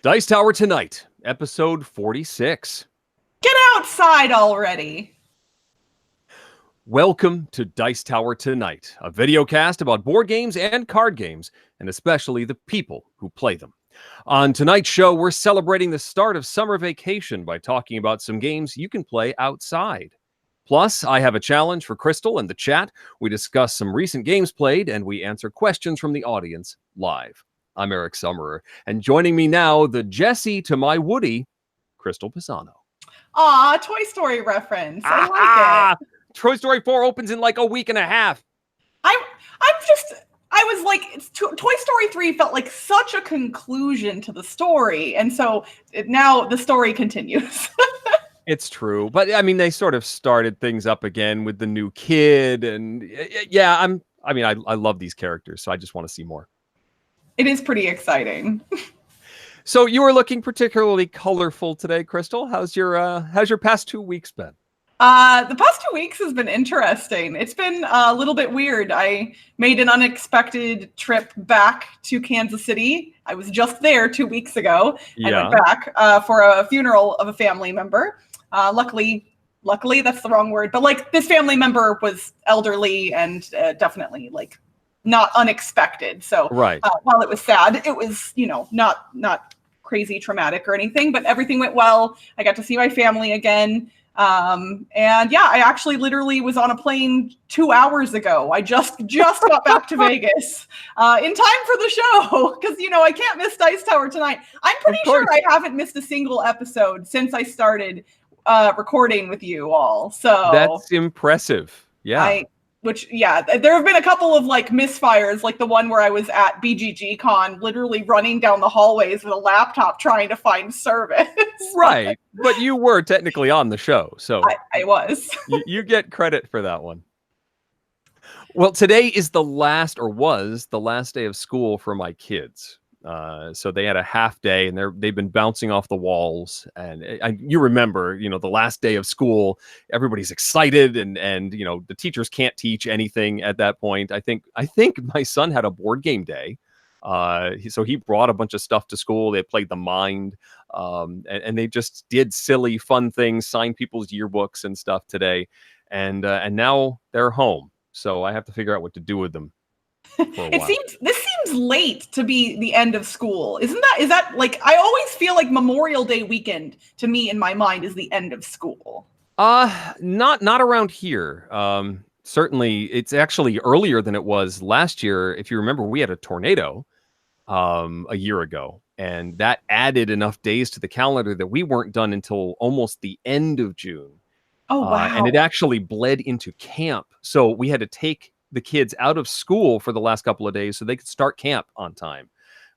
Dice Tower Tonight, episode 46. Get outside already. Welcome to Dice Tower Tonight, a video cast about board games and card games, and especially the people who play them. On tonight's show, we're celebrating the start of summer vacation by talking about some games you can play outside. Plus, I have a challenge for Crystal and the chat. We discuss some recent games played, and we answer questions from the audience live. I'm Eric Summerer, and joining me now, the Jessie to my Woody, Crystal Pisano. Aw, Toy Story reference. I like it. Toy Story 4 opens in like a week and a half. Toy Story 3 felt like such a conclusion to the story, and so now the story continues. It's true, but I mean, they sort of started things up again with the new kid, and yeah, I love these characters, so I just want to see more. It is pretty exciting. So you were looking particularly colorful today, Crystal. How's your past 2 weeks been? The past 2 weeks has been interesting. It's been a little bit weird. I made an unexpected trip back to Kansas City. I was just there 2 weeks ago. I went back for a funeral of a family member. Luckily, that's the wrong word, but like this family member was elderly and definitely like not unexpected. So right. While it was sad, it was, not crazy traumatic or anything, but everything went well. I got to see my family again. And yeah, I actually literally was on a plane 2 hours ago. I just got back to Vegas in time for the show because, I can't miss Dice Tower Tonight. I'm pretty sure I haven't missed a single episode since I started recording with you all. So that's impressive. Yeah. There have been a couple of like misfires, like the one where I was at BGG Con, literally running down the hallways with a laptop trying to find service. Right. But you were technically on the show, so I was. you get credit for that one. Well, today is was the last day of school for my kids. So they had a half day, and they've been bouncing off the walls. And you remember, the last day of school, everybody's excited, and the teachers can't teach anything at that point. I think my son had a board game day. So he brought a bunch of stuff to school. They played the Mind, and they just did silly, fun things, signed people's yearbooks and stuff today. And now they're home. So I have to figure out what to do with them. This seems late to be the end of school. Is that like, I always feel like Memorial Day weekend to me in my mind is the end of school. Not around here. Certainly it's actually earlier than it was last year. If you remember, we had a tornado a year ago, and that added enough days to the calendar that we weren't done until almost the end of June. Oh, wow. And it actually bled into camp. So we had to take the kids out of school for the last couple of days so they could start camp on time,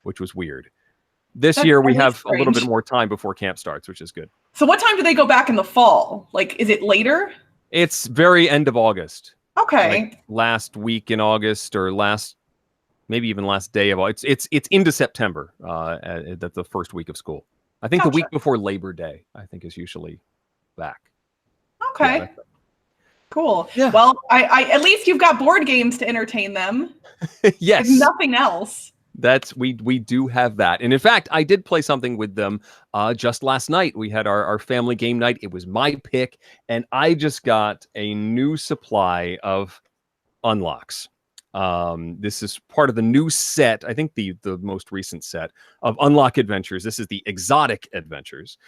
which was weird. That's year we have strange. A little bit more time before camp starts, which is good. So what time do they go back in the fall? Like, is it later? It's very end of August. Okay. Like last week in August, or maybe even last day of August. It's into September, that's the first week of school. I think the week before Labor Day, I think, is usually back. Okay. Yeah, cool. Yeah. Well, I at least you've got board games to entertain them. Yes. If nothing else. We do have that. And in fact, I did play something with them just last night. We had our family game night. It was my pick, and I just got a new supply of unlocks. This is part of the new set. I think the most recent set of Unlock Adventures. This is the Exotic Adventures.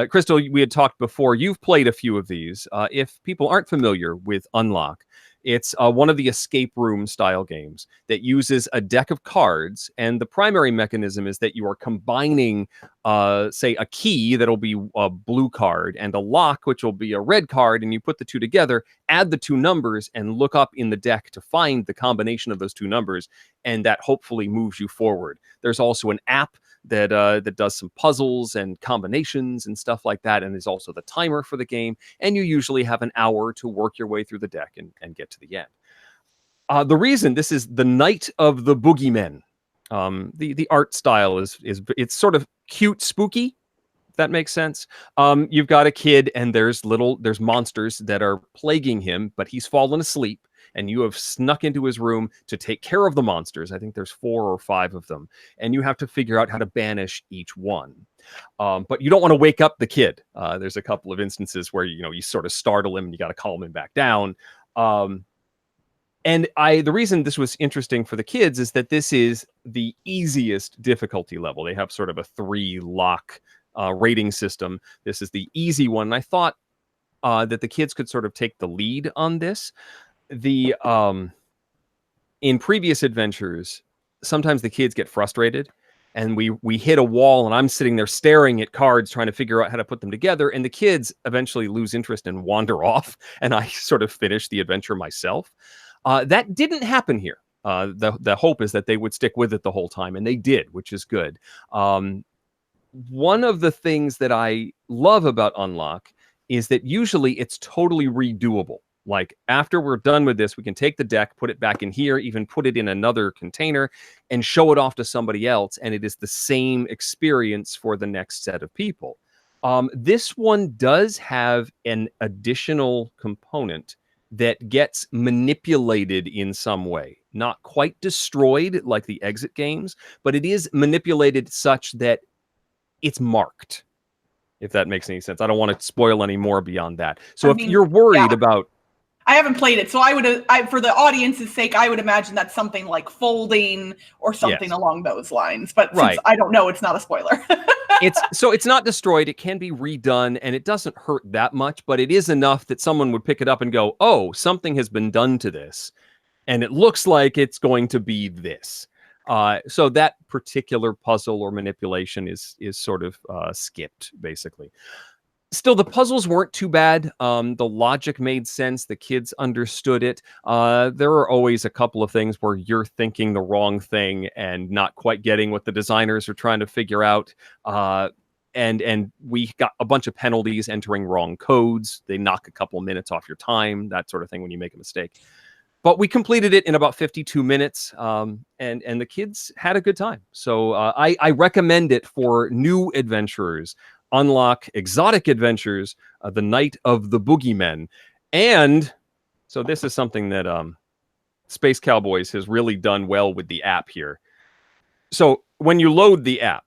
Crystal, we had talked before. You've played a few of these. If people aren't familiar with Unlock, it's one of the escape room style games that uses a deck of cards, and the primary mechanism is that you are combining, say, a key that'll be a blue card and a lock, which will be a red card, and you put the two together, add the two numbers, and look up in the deck to find the combination of those two numbers, and that hopefully moves you forward. There's also an app that does some puzzles and combinations and stuff like that, and there's also the timer for the game, and you usually have an hour to work your way through the deck and get to the end. The reason this is the Night of the Boogeymen, the art style is it's sort of cute, spooky, if that makes sense. You've got a kid, and there's monsters that are plaguing him, but he's fallen asleep, and you have snuck into his room to take care of the monsters. I think there's 4 or 5 of them, and you have to figure out how to banish each one. But you don't want to wake up the kid. There's a couple of instances where you sort of startle him and you got to calm him back down. And the reason this was interesting for the kids is that this is the easiest difficulty level. They have sort of a 3 lock rating system. This is the easy one. And I thought that the kids could sort of take the lead on this. In previous adventures, sometimes the kids get frustrated and we hit a wall and I'm sitting there staring at cards trying to figure out how to put them together, and the kids eventually lose interest and wander off, and I sort of finish the adventure myself. That didn't happen here. The hope is that they would stick with it the whole time, and they did, which is good. One of the things that I love about Unlock is that usually it's totally redoable. Like, after we're done with this, we can take the deck, put it back in here, even put it in another container and show it off to somebody else. And it is the same experience for the next set of people. This one does have an additional component that gets manipulated in some way. Not quite destroyed like the exit games, but it is manipulated such that it's marked, if that makes any sense. I don't want to spoil any more beyond that. So if you're worried about... I haven't played it, so for the audience's sake, I would imagine that's something like folding or something along those lines. But since I don't know, it's not a spoiler. It's not destroyed. It can be redone, and it doesn't hurt that much, but it is enough that someone would pick it up and go, oh, something has been done to this, and it looks like it's going to be this. So that particular puzzle or manipulation is sort of skipped, basically. Still, the puzzles weren't too bad. The logic made sense. The kids understood it. There are always a couple of things where you're thinking the wrong thing and not quite getting what the designers are trying to figure out. And we got a bunch of penalties entering wrong codes. They knock a couple of minutes off your time, that sort of thing when you make a mistake. But we completed it in about 52 minutes, and the kids had a good time. So I recommend it for new adventurers. Unlock Exotic Adventures, The Night of the Boogeymen. And so this is something that Space Cowboys has really done well with the app here. So when you load the app,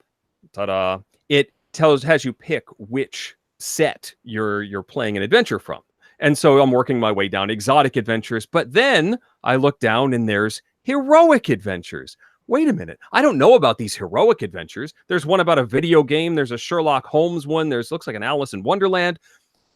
ta-da, it has you pick which set you're playing an adventure from. And so I'm working my way down Exotic Adventures, but then I look down and there's Heroic Adventures. Wait a minute. I don't know about these heroic adventures. There's one about a video game. There's a Sherlock Holmes one. Looks like an Alice in Wonderland.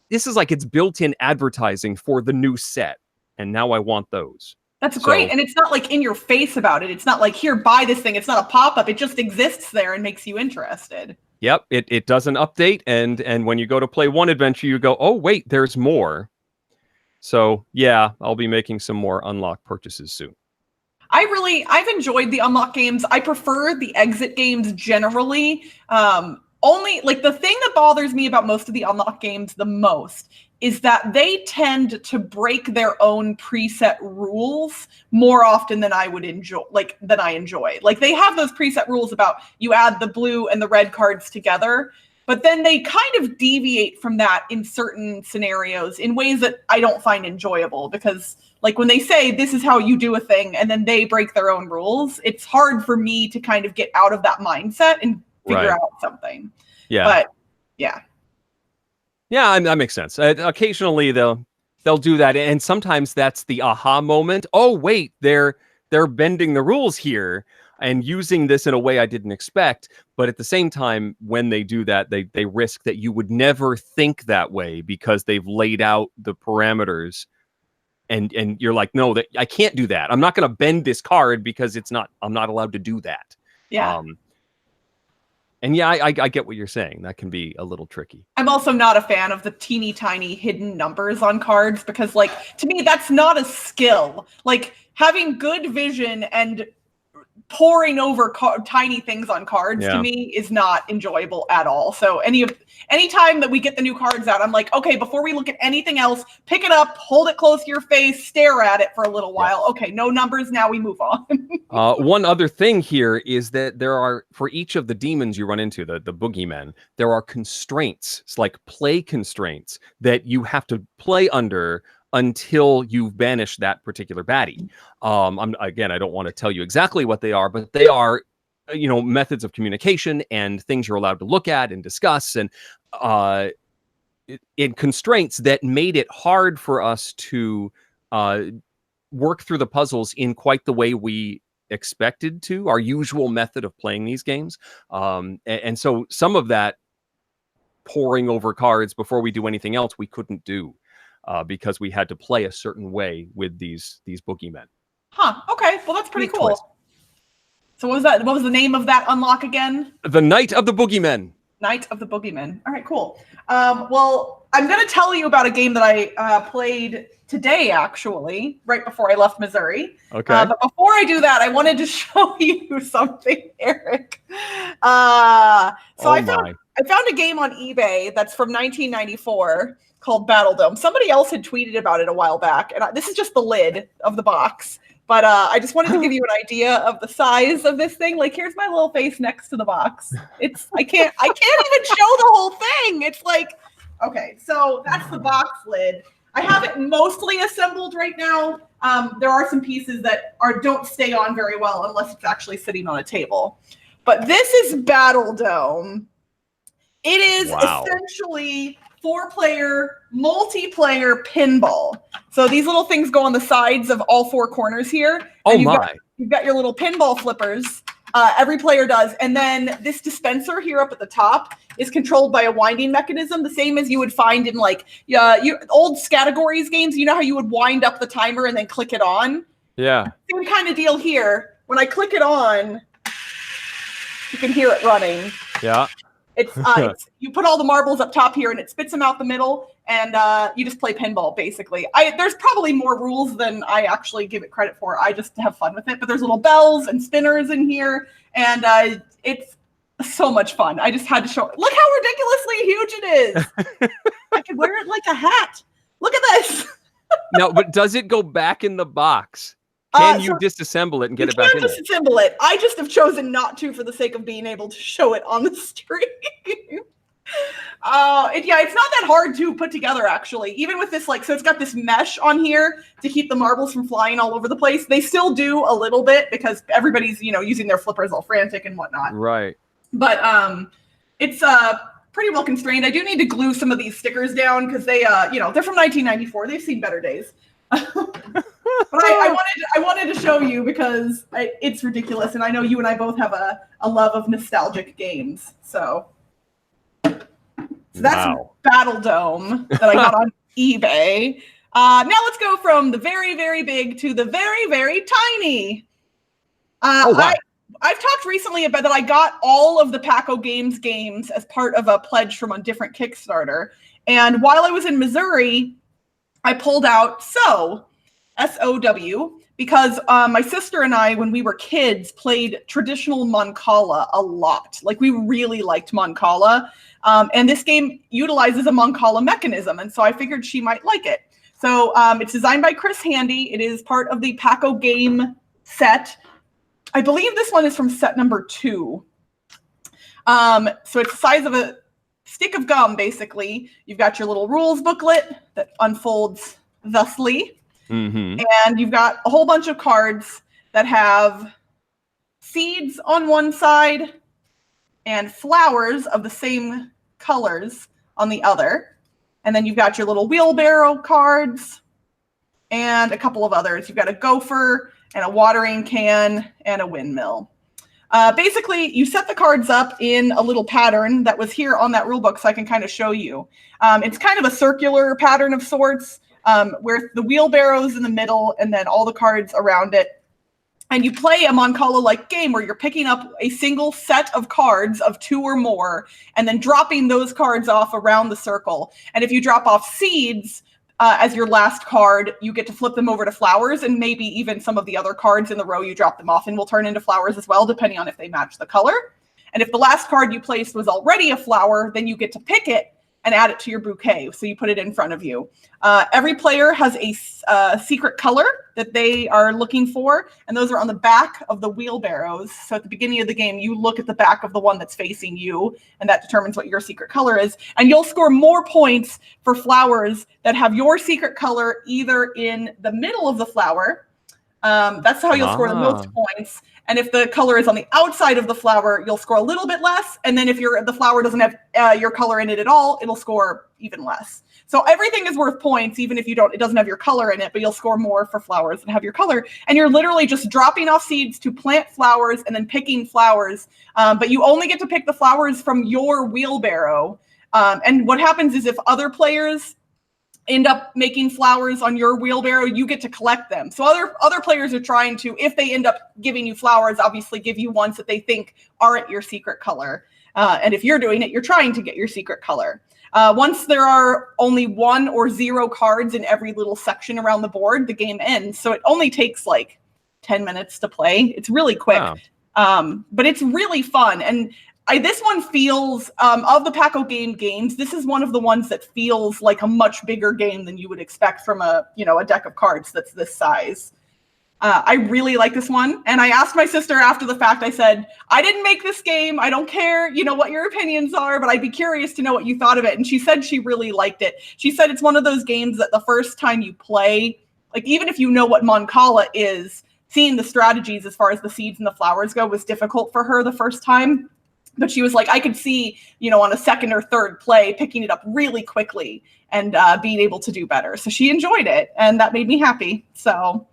This is like it's built-in advertising for the new set. And now I want those. That's great. And it's not like in your face about it. It's not like, here, buy this thing. It's not a pop-up. It just exists there and makes you interested. Yep. It doesn't update. And when you go to play one adventure, you go, oh, wait, there's more. So, yeah, I'll be making some more Unlock purchases soon. I've enjoyed the Unlock games. I prefer the exit games generally. Only, like, the thing that bothers me about most of the Unlock games the most is that they tend to break their own preset rules more often than I enjoy. Like, they have those preset rules about you add the blue and the red cards together, but then they kind of deviate from that in certain scenarios in ways that I don't find enjoyable, because like when they say this is how you do a thing and then they break their own rules, it's hard for me to kind of get out of that mindset and figure out something. Yeah. But yeah. Yeah, that makes sense. Occasionally they'll do that, and sometimes that's the aha moment. Oh, wait, they're bending the rules here and using this in a way I didn't expect. But at the same time, when they do that, they risk that you would never think that way because they've laid out the parameters. And you're like, no, I can't do that. I'm not going to bend this card because I'm not allowed to do that. Yeah. And yeah, I get what you're saying. That can be a little tricky. I'm also not a fan of the teeny tiny hidden numbers on cards because, like, to me, that's not a skill. Like, having good vision and poring over tiny things on cards to me is not enjoyable at all. So anytime that we get the new cards out, I'm like, okay, before we look at anything else, pick it up, hold it close to your face, stare at it for a little while. Okay, no numbers, now we move on. One other thing here is that there are, for each of the demons you run into, the boogeymen, there are constraints. It's like play constraints that you have to play under until you've banished that particular baddie. Again, I don't want to tell you exactly what they are, but they are, methods of communication and things you're allowed to look at and discuss, and in constraints that made it hard for us to work through the puzzles in quite the way we expected to, our usual method of playing these games. And so some of that poring over cards before we do anything else, we couldn't do because we had to play a certain way with these boogeymen. Huh. Okay. Well, that's pretty Neat cool. twist. So what was that? What was the name of that unlock again? The Night of the Boogeymen. Night of the Boogeymen. All right, cool. Well, I'm going to tell you about a game that I played today, actually, right before I left Missouri. Okay. But before I do that, I wanted to show you something, Eric. I found a game on eBay that's from 1994 called Battle Dome. Somebody else had tweeted about it a while back, and this is just the lid of the box. But I just wanted to give you an idea of the size of this thing. Like, here's my little face next to the box. I can't even show the whole thing. It's like, okay, so that's the box lid. I have it mostly assembled right now. There are some pieces that don't stay on very well unless it's actually sitting on a table. But this is Battle Dome. It is essentially 4-player multiplayer pinball. So these little things go on the sides of all 4 corners here. Oh you've my! You've got your little pinball flippers. Every player does, and then this dispenser here up at the top is controlled by a winding mechanism, the same as you would find in like old categories games. You know how you would wind up the timer and then click it on? Yeah. Same kind of deal here. When I click it on, you can hear it running. Yeah. It's you put all the marbles up top here and it spits them out the middle, and you just play pinball basically. There's probably more rules than I actually give it credit for. I just have fun with it, but there's little bells and spinners in here, and it's so much fun. I just had to show. Look how ridiculously huge it is. I could wear it like a hat. Look at this. No, but does it go back in the box? Can you disassemble it and get it back in there? You can disassemble it. I just have chosen not to for the sake of being able to show it on the stream. It's not that hard to put together, actually. Even with this, so it's got this mesh on here to keep the marbles from flying all over the place. They still do a little bit because everybody's, using their flippers all frantic and whatnot. Right. But it's pretty well constrained. I do need to glue some of these stickers down because they, they're from 1994. They've seen better days. But I wanted to show you because it's ridiculous, and I know you and I both have a love of nostalgic games. So that's Battle Dome that I got on eBay. Now let's go from the very, very big to the very, very tiny. Wow. I've talked recently about that I got all of the Paco games as part of a pledge from a different Kickstarter. And while I was in Missouri, I pulled out SOW, because my sister and I, when we were kids, played traditional Mancala a lot. Like, we really liked Mancala. And this game utilizes a Mancala mechanism, and so I figured she might like it. So it's designed by Chris Handy. It is part of the Paco game set. I believe this one is from set number 2. So it's the size of a stick of gum, basically. You've got your little rules booklet that unfolds thusly. Mm-hmm. And you've got a whole bunch of cards that have seeds on one side and flowers of the same colors on the other. And then you've got your little wheelbarrow cards and a couple of others. You've got a gopher and a watering can and a windmill. Basically, you set the cards up in a little pattern that was here on that rule book, so I can kind of show you. It's kind of a circular pattern of sorts, where the wheelbarrow's in the middle and then all the cards around it. And you play a Mancala-like game where you're picking up a single set of cards of 2 or more and then dropping those cards off around the circle. And if you drop off seeds as your last card, you get to flip them over to flowers, and maybe even some of the other cards in the row you drop them off in will turn into flowers as well, depending on if they match the color. And if the last card you placed was already a flower, then you get to pick it and add it to your bouquet. So you put it in front of you. Every player has a secret color that they are looking for, and those are on the back of the wheelbarrows. So at the beginning of the game, you look at the back of the one that's facing you, and that determines what your secret color is. And you'll score more points for flowers that have your secret color either in the middle of the flower. That's how you'll score the most points. And if the color is on the outside of the flower, you'll score a little bit less. And then if the flower doesn't have your color in it at all, it'll score even less. So everything is worth points, even if it doesn't have your color in it, but you'll score more for flowers that have your color. And you're literally just dropping off seeds to plant flowers and then picking flowers. But you only get to pick the flowers from your wheelbarrow. And what happens is if other players end up making flowers on your wheelbarrow, you get to collect them. So other players are trying to, if they end up giving you flowers, obviously give you ones that they think aren't your secret color. And if you're doing it, you're trying to get your secret color. Once there are only 1 or 0 cards in every little section around the board, the game ends. So it only takes like 10 minutes to play. It's really quick. Wow. But it's really fun. And this one feels, of the Paco games, this is one of the ones that feels like a much bigger game than you would expect from a deck of cards that's this size. I really like this one. And I asked my sister after the fact, I said, I didn't make this game. I don't care, what your opinions are, but I'd be curious to know what you thought of it. And she said she really liked it. She said it's one of those games that the first time you play, like even if you know what Mancala is, seeing the strategies as far as the seeds and the flowers go was difficult for her the first time. But she was like, I could see, on a second or third play, picking it up really quickly and being able to do better. So she enjoyed it, and that made me happy. So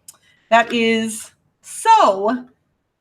that is So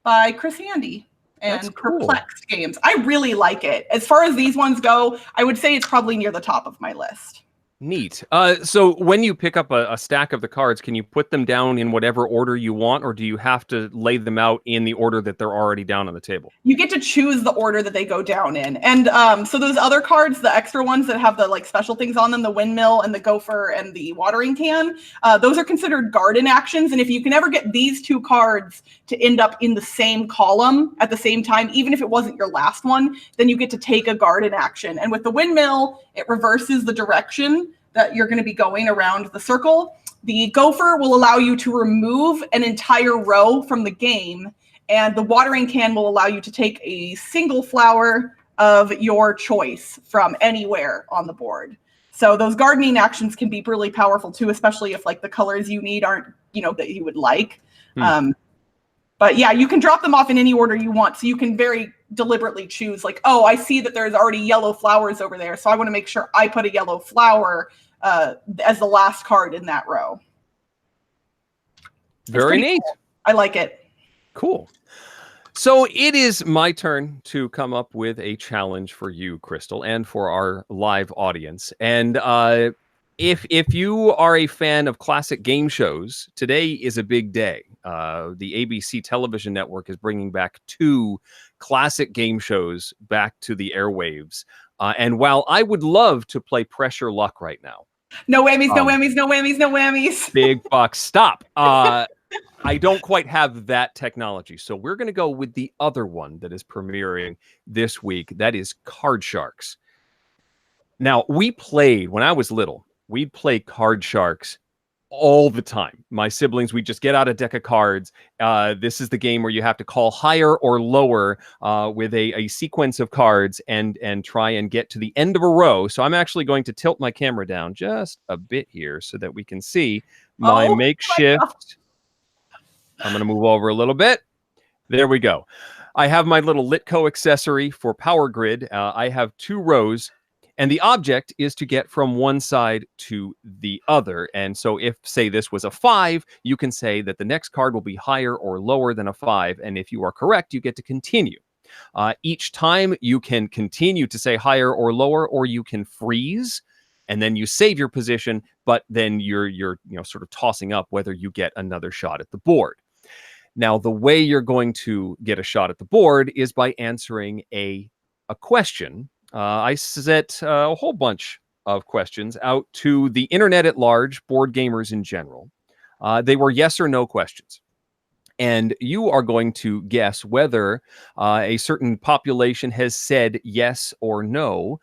by Chris Handy and cool. Perplexed Games. I really like it. As far as these ones go, I would say it's probably near the top of my list. Neat. So when you pick up a stack of the cards, can you put them down in whatever order you want, or do you have to lay them out in the order that they're already down on the table? You get to choose the order that they go down in. And so those other cards, the extra ones that have the special things on them, the windmill and the gopher and the watering can, those are considered garden actions. And if you can ever get these 2 cards to end up in the same column at the same time, even if it wasn't your last one, then you get to take a garden action. And with the windmill, it reverses the direction that you're going to be going around the circle. The gopher will allow you to remove an entire row from the game, and the watering can will allow you to take a single flower of your choice from anywhere on the board. So those gardening actions can be really powerful too, especially if the colors you need aren't, that you would like. But yeah, you can drop them off in any order you want. So you can very deliberately choose oh, I see that there's already yellow flowers over there, so I want to make sure I put a yellow flower as the last card in that row. Very neat. Cool. I like it. Cool. So it is my turn to come up with a challenge for you, Crystal, and for our live audience. And if you are a fan of classic game shows, today is a big day. The ABC television network is bringing back 2 classic game shows back to the airwaves. And while I would love to play Pressure Luck right now. No whammies, no whammies, no whammies, no whammies. Big bucks, stop. I don't quite have that technology. So we're going to go with the other one that is premiering this week. That is Card Sharks. Now, when I was little, we'd play Card Sharks all the time. My siblings, we just get out a deck of cards. This is the game where you have to call higher or lower with a sequence of cards and try and get to the end of a row. So I'm actually going to tilt my camera down just a bit here so that we can see my makeshift. I'm going to move over a little bit. There we go. I have my little Litco accessory for Power Grid. I have 2 rows. And the object is to get from one side to the other. And so if, say, this was a 5, you can say that the next card will be higher or lower than a 5. And if you are correct, you get to continue. Each time you can continue to say higher or lower, or you can freeze, and then you save your position, but then you're sort of tossing up whether you get another shot at the board. Now, the way you're going to get a shot at the board is by answering a question. I set a whole bunch of questions out to the internet at large, board gamers in general. They were yes or no questions. And you are going to guess whether a certain population has said yes or no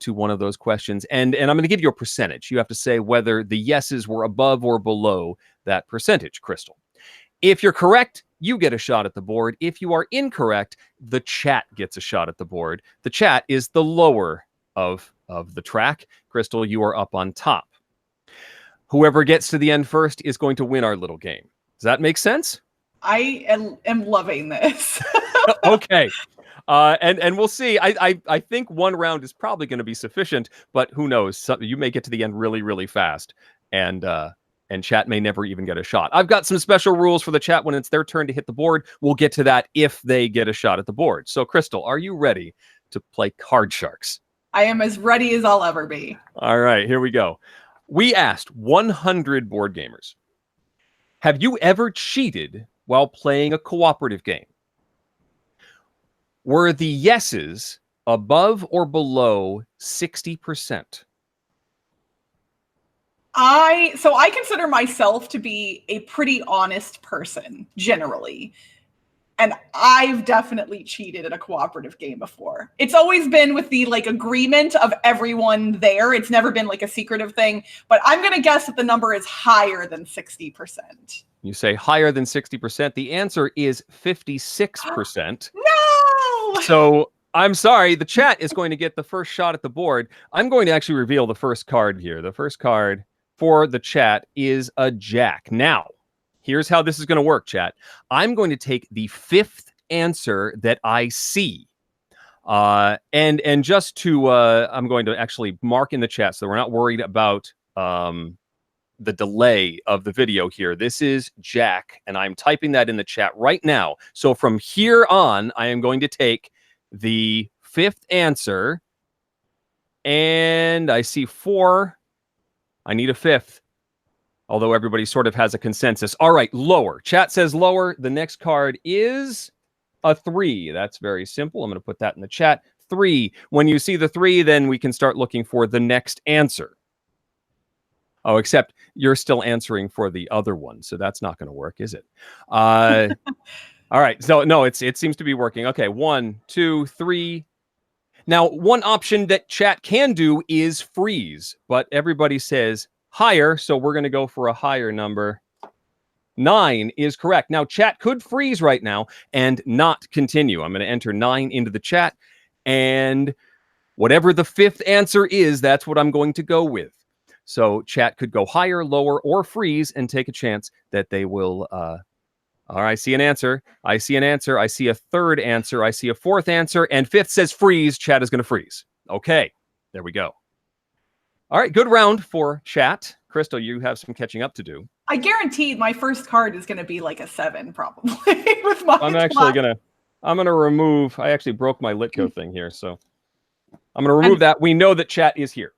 to one of those questions. And I'm going to give you a percentage. You have to say whether the yeses were above or below that percentage, Crystal. If you're correct, you get a shot at the board. If you are incorrect, the chat gets a shot at the board. The chat is the lower of the track. Crystal, you are up on top. Whoever gets to the end first is going to win our little game. Does that make sense? I am loving this. Okay. And we'll see. I think one round is probably going to be sufficient, but who knows? You may get to the end really, really fast, and chat may never even get a shot. I've got some special rules for the chat when it's their turn to hit the board. We'll get to that if they get a shot at the board. So, Crystal, are you ready to play Card Sharks? I am as ready as I'll ever be. All right, here we go. We asked 100 board gamers, have you ever cheated while playing a cooperative game? Were the yeses above or below 60%? I consider myself to be a pretty honest person, generally. And I've definitely cheated at a cooperative game before. It's always been with the agreement of everyone there. It's never been a secretive thing. But I'm going to guess that the number is higher than 60%. You say higher than 60%. The answer is 56%. No! So I'm sorry. The chat is going to get the first shot at the board. I'm going to actually reveal the first card here. The first card for the chat is a jack. Now, here's how this is going to work, chat. I'm going to take the fifth answer that I see. And just to, I'm going to actually mark in the chat so we're not worried about the delay of the video here. This is Jack, and I'm typing that in the chat right now. So from here on, I am going to take the fifth answer, and I see 4. I need a fifth. Although everybody sort of has a consensus. All right, lower. Chat says lower. The next card is a 3. That's very simple. I'm going to put that in the chat. 3. When you see the 3, then we can start looking for the next answer. Oh, except you're still answering for the other one, so that's not going to work, is it? All right, so no, it seems to be working. Okay, 1, 2, 3. Now, one option that chat can do is freeze, but everybody says higher, so we're going to go for a higher number. 9 is correct. Now, chat could freeze right now and not continue. I'm going to enter 9 into the chat, and whatever the fifth answer is, that's what I'm going to go with. So chat could go higher, lower, or freeze and take a chance that they will... All right, I see an answer. I see an answer. I see a third answer. I see a fourth answer. And fifth says freeze. Chat is going to freeze. Okay, there we go. All right, good round for chat. Crystal, you have some catching up to do. I guaranteed my first card is going to be a 7, probably. With my I'm actually going to remove... I actually broke my Litco thing here, so I'm going to remove that. We know that chat is here.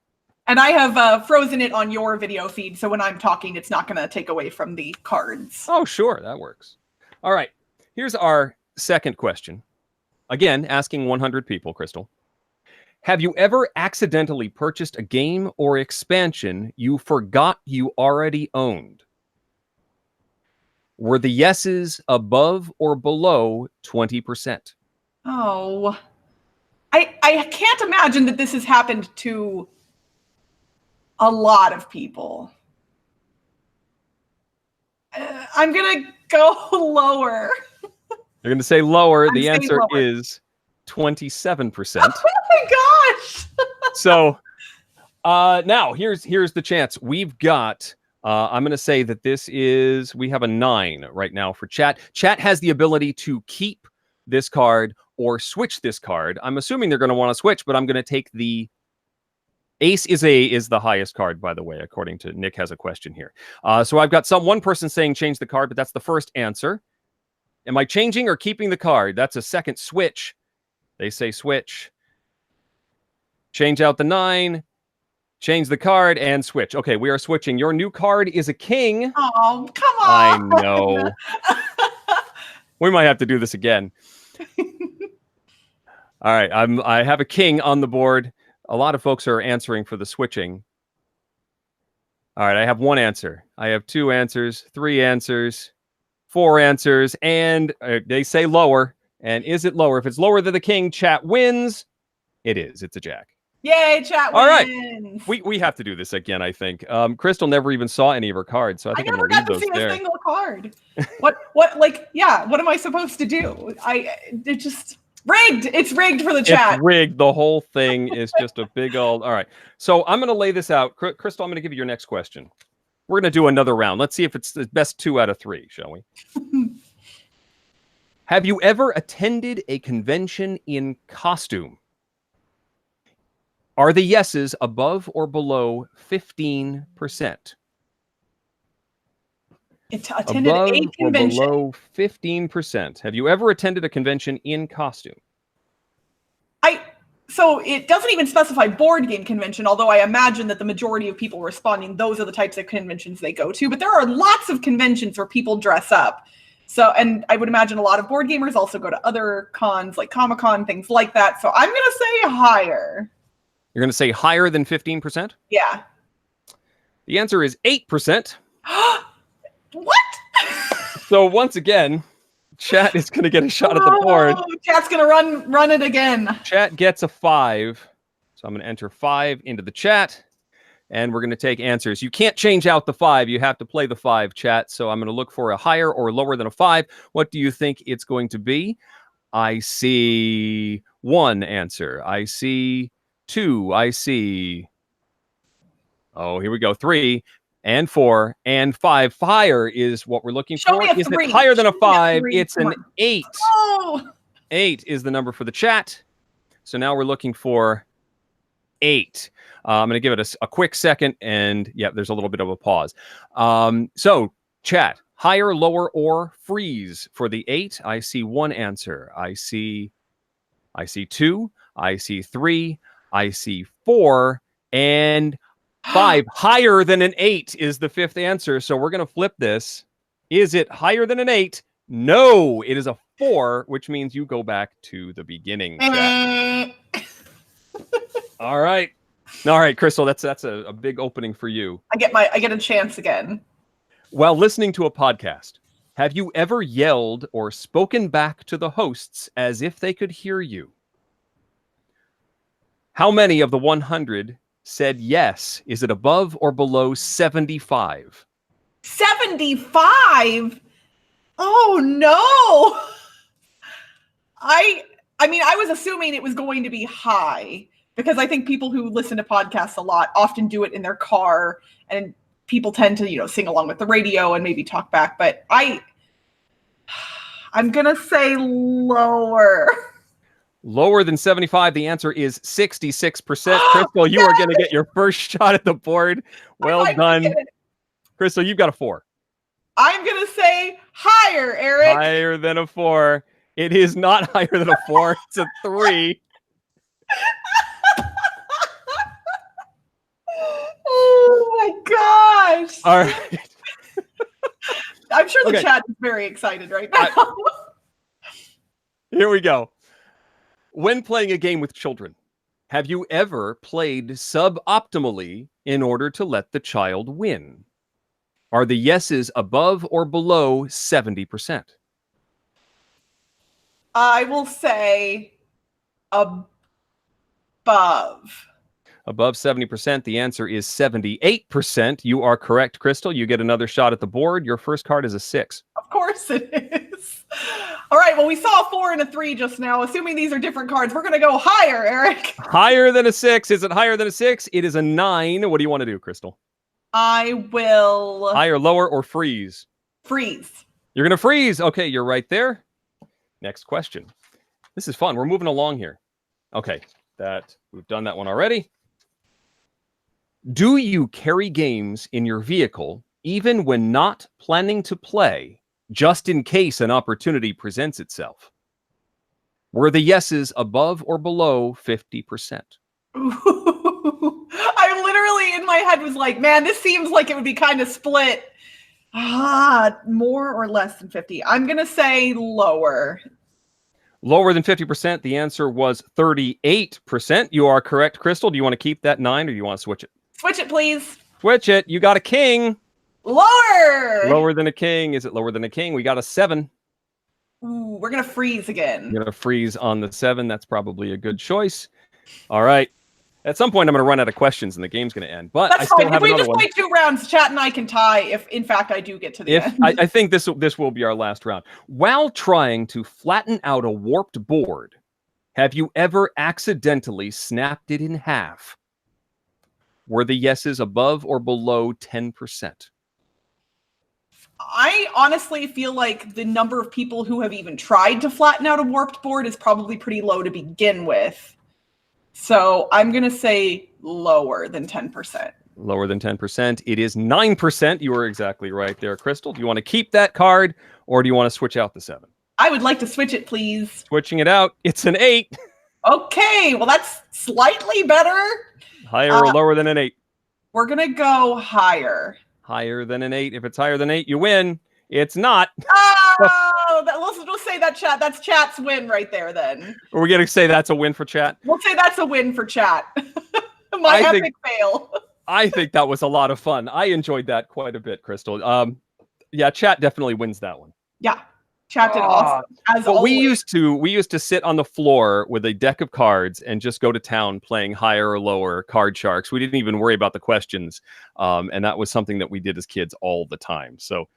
And I have frozen it on your video feed, so when I'm talking, it's not going to take away from the cards. Oh, sure. That works. All right. Here's our second question. Again, asking 100 people, Crystal. Have you ever accidentally purchased a game or expansion you forgot you already owned? Were the yeses above or below 20%? Oh. I can't imagine that this has happened to a lot of people. I'm going to go lower. You're going to say lower. The answer is 27%. Oh my gosh. So now here's the chance. We've got, I'm going to say that we have a 9 right now for chat. Chat has the ability to keep this card or switch this card. I'm assuming they're going to want to switch, but I'm going to take the Ace is the highest card, by the way, according to Nick has a question here. So I've got one person saying change the card, but that's the first answer. Am I changing or keeping the card? That's a second switch. They say switch. Change out the 9. Change the card and switch. Okay, we are switching. Your new card is a king. Oh, come on. I know. We might have to do this again. All right, I have a king on the board. A lot of folks are answering for the switching. All right, I have 1 answer. I have 2 answers, 3 answers. 4 answers, and they say lower. And is it lower? If it's lower than the king, chat wins. It is. It's a jack. Yay, chat All right. wins. We have to do this again, I think. Crystal never even saw any of her cards, so I think I'm never going to got leave to those see there. a single card. What am I supposed to do? It just rigged. It's rigged for the chat. It's rigged. The whole thing is just a big old... All right. So I'm going to lay this out. Crystal, I'm going to give you your next question. We're going to do another round. Let's see if it's the best 2 out of 3, shall we? Have you ever attended a convention in costume? Are the yeses above or below 15%? Attended above a convention. Or below 15%. Have you ever attended a convention in costume? So it doesn't even specify board game convention, although I imagine that the majority of people responding, those are the types of conventions they go to. But there are lots of conventions where people dress up. So, and I would imagine a lot of board gamers also go to other cons like Comic-Con, things like that. So I'm going to say higher. You're going to say higher than 15%? Yeah. The answer is 8%. What? So once again, chat is going to get a shot at the board. Chat's going to run it again. Chat gets a 5. So I'm going to enter 5 into the chat. And we're going to take answers. You can't change out the 5. You have to play the 5, chat. So I'm going to look for a higher or lower than a 5. What do you think it's going to be? I see 1 answer. I see 2. I see... Oh, here we go. 3 and 4 and 5. Higher is what we're looking for. Is it higher than a 5? It's an 8. Oh. 8 is the number for the chat. So now we're looking for 8. I'm going to give it a quick second, and yeah, there's a little bit of a pause. So, chat, higher, lower, or freeze for the 8. I see 1 answer. I see 2. I see 3. I see 4, and 5. Higher than an 8 is the 5th answer. So we're going to flip this. Is it higher than an 8? No, it is a 4, which means you go back to the beginning. Chat. All right. All right, Crystal, that's a big opening for you. I get a chance again. While listening to a podcast, have you ever yelled or spoken back to the hosts as if they could hear you? How many of the 100 said yes? Is it above or below 75? 75? Oh no. I mean, I was assuming it was going to be high, because I think people who listen to podcasts a lot often do it in their car, and people tend to, sing along with the radio and maybe talk back. But I'm going to say lower. Lower than 75. The answer is 66%. Crystal, you are going to get your first shot at the board. Well done. Crystal, you've got a 4. I'm going to say higher, Eric. Higher than a 4. It is not higher than a 4. It's a 3. Oh my gosh. All right. I'm sure the chat is very excited right now. Here we go. When playing a game with children, have you ever played suboptimally in order to let the child win? Are the yeses above or below 70%? I will say above. Above 70%. The answer is 78%. You are correct, Crystal. You get another shot at the board. Your first card is a 6. Of course it is. All right. Well, we saw a 4 and a 3 just now. Assuming these are different cards, we're going to go higher, Eric. Higher than a 6. Is it higher than a 6? It is a 9. What do you want to do, Crystal? I will... Higher, lower, or freeze? Freeze. You're going to freeze. Okay, you're right there. Next question. This is fun. We're moving along here. Okay, we've done that one already. Do you carry games in your vehicle even when not planning to play, just in case an opportunity presents itself? Were the yeses above or below 50%? Ooh. I literally, in my head, was like, man, this seems like it would be kind of split. More or less than 50. I'm going to say lower. Lower than 50%. The answer was 38%. You are correct, Crystal. Do you want to keep that 9 or do you want to switch it? Switch it, please. Switch it. You got a king. Lower. Lower than a king. Is it lower than a king? We got a 7. Ooh, we're gonna freeze again. We're gonna freeze on the 7. That's probably a good choice. All right. At some point, I'm going to run out of questions and the game's going to end. But That's I still fine. If have we another just one. play 2 rounds, chat and I can tie if, in fact, I do get to the end. I think this will be our last round. While trying to flatten out a warped board, have you ever accidentally snapped it in half? Were the yeses above or below 10%? I honestly feel like the number of people who have even tried to flatten out a warped board is probably pretty low to begin with. So I'm going to say lower than 10%. Lower than 10%. It is 9%. You were exactly right there, Crystal. Do you want to keep that card or do you want to switch out the 7? I would like to switch it, please. Switching it out. It's an 8. Okay, well, that's slightly better. Higher or lower than an 8? We're going to go higher. Higher than an 8. If it's higher than 8, you win. It's not. Oh, we'll say that that's chat's win right there then. Are we going to say that's a win for chat? We'll say that's a win for chat. My epic fail. I think that was a lot of fun. I enjoyed that quite a bit, Crystal. Yeah, chat definitely wins that one. Yeah. Chat did awesome. As but always. we used to sit on the floor with a deck of cards and just go to town playing higher or lower card sharks. We didn't even worry about the questions. And that was something that we did as kids all the time. So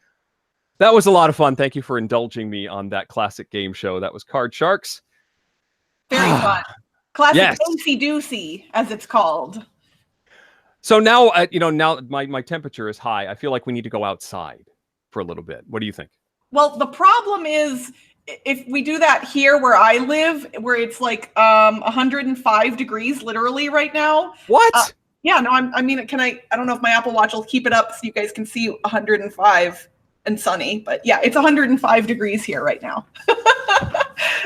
that was a lot of fun. Thank you for indulging me on that classic game show. That was Card Sharks. Very fun. Classic Yes. Oopsie-doosey, as it's called. So now, now my temperature is high. I feel like we need to go outside for a little bit. What do you think? Well, the problem is if we do that here where I live, where it's like 105 degrees literally right now. What? Yeah, no, I mean, I don't know if my Apple Watch will keep it up so you guys can see 105 and sunny, but yeah, it's 105 degrees here right now.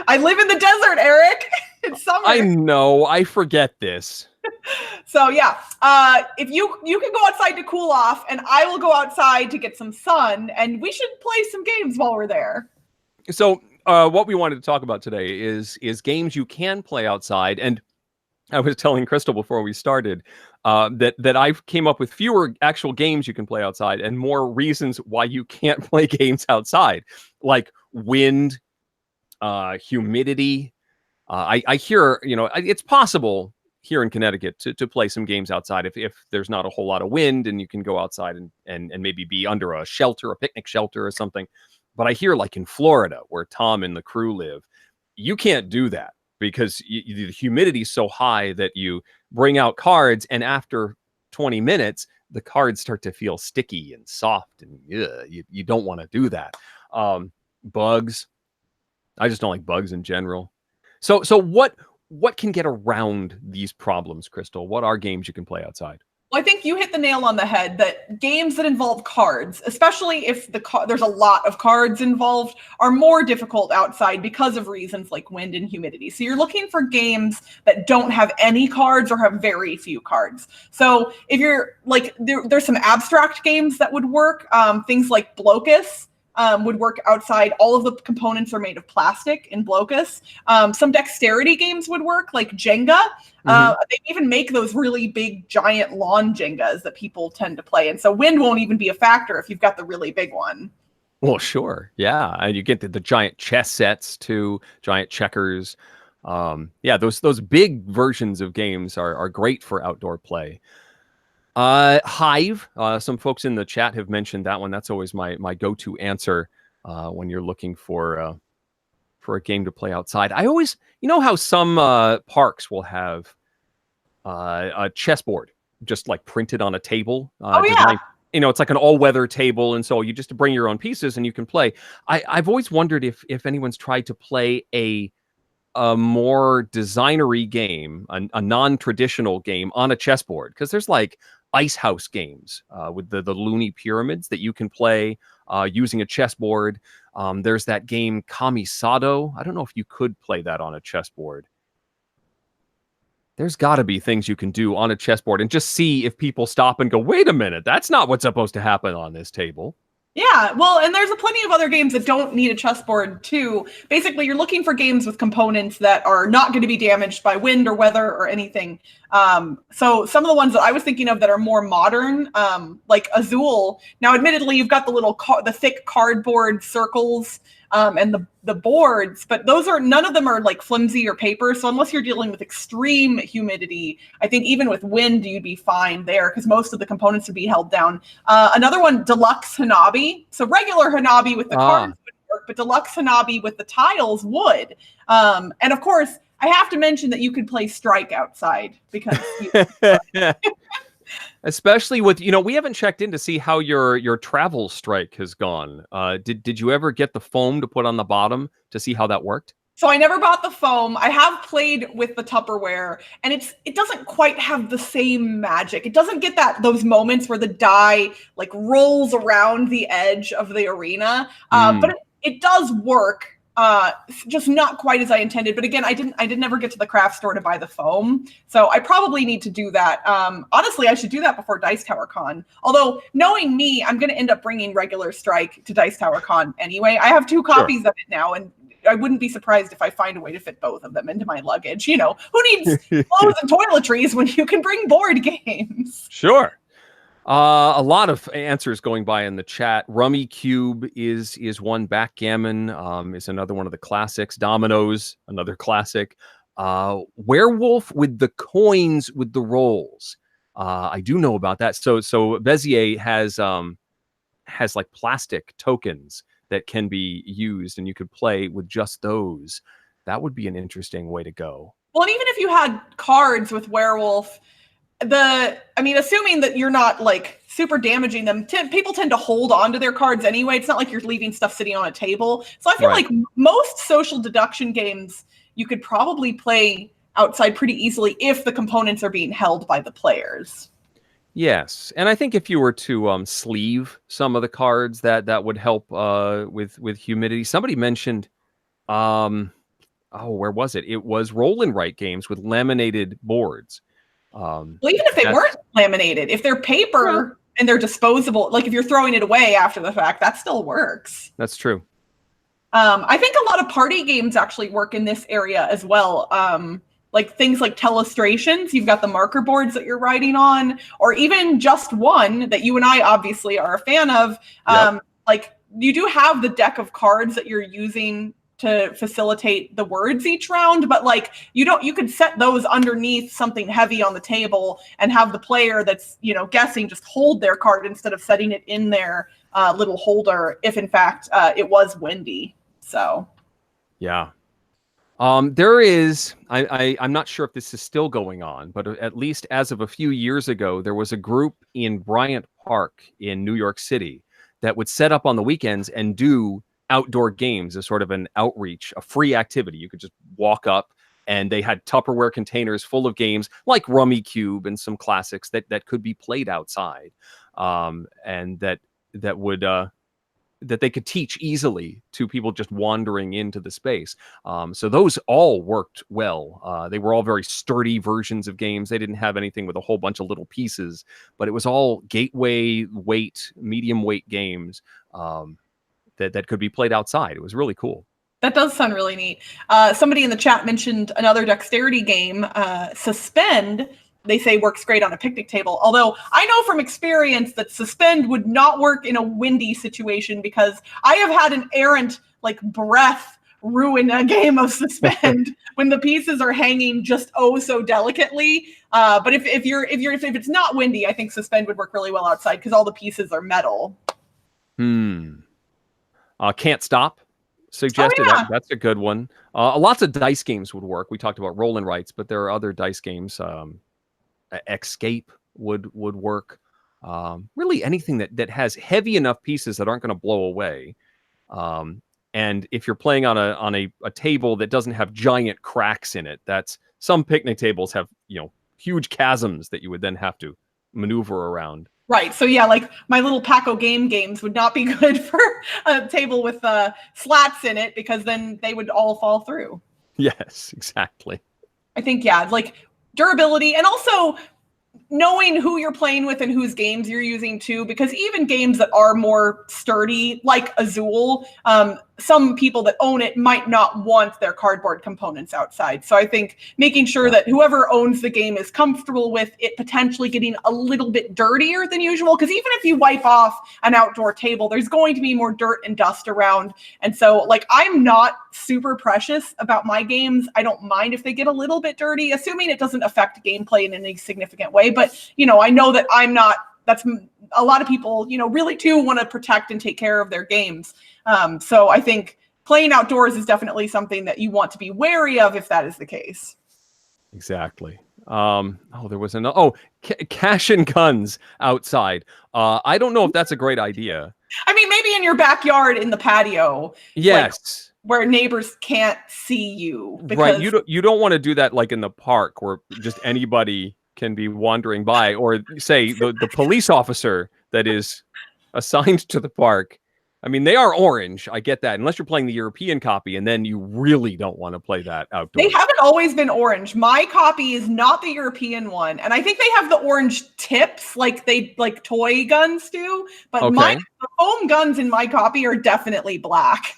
I live in the desert, Eric. It's summer. I know. I forget this. So yeah, if you can go outside to cool off, and I will go outside to get some sun, and we should play some games while we're there. So what we wanted to talk about today is games you can play outside. And I was telling Crystal before we started that I came up with fewer actual games you can play outside and more reasons why you can't play games outside, like wind, humidity. I hear, it's possible here in Connecticut to play some games outside if there's not a whole lot of wind and you can go outside and maybe be under a shelter, a picnic shelter or something. But I hear like in Florida where Tom and the crew live, you can't do that because the humidity is so high that you bring out cards and after 20 minutes, the cards start to feel sticky and soft and you don't want to do that. Bugs. I just don't like bugs in general. So what can get around these problems, Crystal? What are games you can play outside? Well, I think you hit the nail on the head that games that involve cards, especially if there's a lot of cards involved, are more difficult outside because of reasons like wind and humidity. So you're looking for games that don't have any cards or have very few cards. So if you're like, there's some abstract games that would work. Things like Blocus would work outside. All of the components are made of plastic in Blocus. Some dexterity games would work, like Jenga. They even make those really big, giant lawn Jengas that people tend to play. And so wind won't even be a factor if you've got the really big one. Well, sure. Yeah. And you get the giant chess sets too, giant checkers. Yeah, those big versions of games are great for outdoor play. Hive. Some folks in the chat have mentioned that one. That's always my go-to answer when you're looking for a game to play outside. I always, how some parks will have a chessboard just like printed on a table. Yeah. It's like an all-weather table, and so you just bring your own pieces and you can play. I've always wondered if anyone's tried to play a more designery game, a non-traditional game on a chessboard, because there's like ice house games with the loony pyramids that you can play using a chessboard. There's that game Kamisado. I don't know if you could play that on a chessboard. There's got to be things you can do on a chessboard and just see if people stop and go, wait a minute, that's not what's supposed to happen on this table. Yeah, well, and there's a plenty of other games that don't need a chessboard too. Basically, you're looking for games with components that are not going to be damaged by wind or weather or anything. So some of the ones that I was thinking of that are more modern, like Azul. Now, admittedly, you've got the the thick cardboard circles and the boards, but none of them are like flimsy or paper. So unless you're dealing with extreme humidity, I think even with wind, you'd be fine there because most of the components would be held down. Another one, Deluxe Hanabi. So regular Hanabi with the cards would work, but Deluxe Hanabi with the tiles would. And of course, I have to mention that you could play Strike outside because especially with, we haven't checked in to see how your travel strike has gone. Did you ever get the foam to put on the bottom to see how that worked? So I never bought the foam. I have played with the Tupperware, and it doesn't quite have the same magic. It doesn't get those moments where the die like rolls around the edge of the arena. But it does work. Just not quite as I intended. But again, I didn't ever get to the craft store to buy the foam. So I probably need to do that. Honestly, I should do that before Dice Tower Con. Although knowing me, I'm going to end up bringing regular Strike to Dice Tower Con anyway. I have 2 copies of it now, and I wouldn't be surprised if I find a way to fit both of them into my luggage. Who needs clothes and toiletries when you can bring board games? Sure. A lot of answers going by in the chat. Rummy Cube is one. Backgammon is another one of the classics. Dominoes, another classic. Werewolf with the coins with the rolls. I do know about that. So Bezier has like plastic tokens that can be used, and you could play with just those. That would be an interesting way to go. Well, and even if you had cards with Werewolf, assuming that you're not like super damaging them, people tend to hold on to their cards anyway. It's not like you're leaving stuff sitting on a table. So I feel like most social deduction games you could probably play outside pretty easily if the components are being held by the players. Yes, and I think if you were to sleeve some of the cards, that would help with humidity. Somebody mentioned, where was it? It was roll and write games with laminated boards. Well, even if they weren't laminated, if they're paper and they're disposable, like if you're throwing it away after the fact, that still works. That's true. I think a lot of party games actually work in this area as well. Like things like telestrations, you've got the marker boards that you're writing on, or even just one that you and I obviously are a fan of. Like you do have the deck of cards that you're using to facilitate the words each round, but like you could set those underneath something heavy on the table and have the player that's guessing just hold their card instead of setting it in their little holder if in fact it was windy. So yeah. There is, I'm not sure if this is still going on, but at least as of a few years ago, there was a group in Bryant Park in New York City that would set up on the weekends and do outdoor games as sort of an outreach, a free activity. You could just walk up, and they had Tupperware containers full of games like Rummy Cube and some classics that could be played outside, and that would that they could teach easily to people just wandering into the space. So those all worked well. They were all very sturdy versions of games. They didn't have anything with a whole bunch of little pieces, but it was all gateway weight, medium weight games that could be played outside. It was really cool. That does sound really neat. Somebody in the chat mentioned another dexterity game, Suspend. They say works great on a picnic table. Although I know from experience that Suspend would not work in a windy situation because I have had an errant breath ruin a game of Suspend when the pieces are hanging just so delicately. But if it's not windy, I think Suspend would work really well outside because all the pieces are metal. Can't Stop suggested. That's a good one. Lots of dice games would work. We talked about roll and writes, but there are other dice games. Escape would work. Really anything that has heavy enough pieces that aren't going to blow away. And if you're playing on a table that doesn't have giant cracks in it, some picnic tables have huge chasms that you would then have to maneuver around. Right. So yeah, like my little Paco games would not be good for a table with slats in it because then they would all fall through. Yes, exactly. I think, like durability and also knowing who you're playing with and whose games you're using too, because even games that are more sturdy, like Azul, some people that own it might not want their cardboard components outside. So I think making sure that whoever owns the game is comfortable with it potentially getting a little bit dirtier than usual, because even if you wipe off an outdoor table, there's going to be more dirt and dust around. And so, like, I'm not super precious about my games. I don't mind if they get a little bit dirty, assuming it doesn't affect gameplay in any significant way. But, you know, I know that I'm not, that's a lot of people, you know, really do want to protect and take care of their games. So I think playing outdoors is definitely something that you want to be wary of if that is the case. Exactly. There was cash and guns outside. I don't know if that's a great idea. I mean, maybe in your backyard in the patio. Yes. Like, where neighbors can't see you. Right. You don't want to do that like in the park where just anybody can be wandering by, or say the police officer that is assigned to the park. I mean, they are orange. I get that. Unless you're playing the European copy, and then you really don't want to play that outdoors. They haven't always been orange. My copy is not the European one. And I think they have the orange tips like toy guns do. But the foam guns in my copy are definitely black.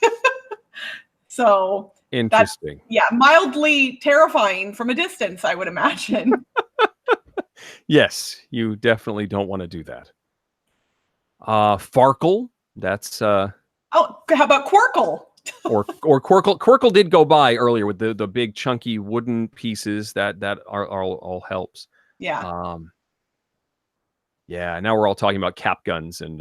So interesting. Mildly terrifying from a distance, I would imagine. Yes, you definitely don't want to do that. Farkle. That's how about Quirkle? or Quirkle. Quirkle did go by earlier with the big chunky wooden pieces that are all helps. Yeah. Now we're all talking about cap guns and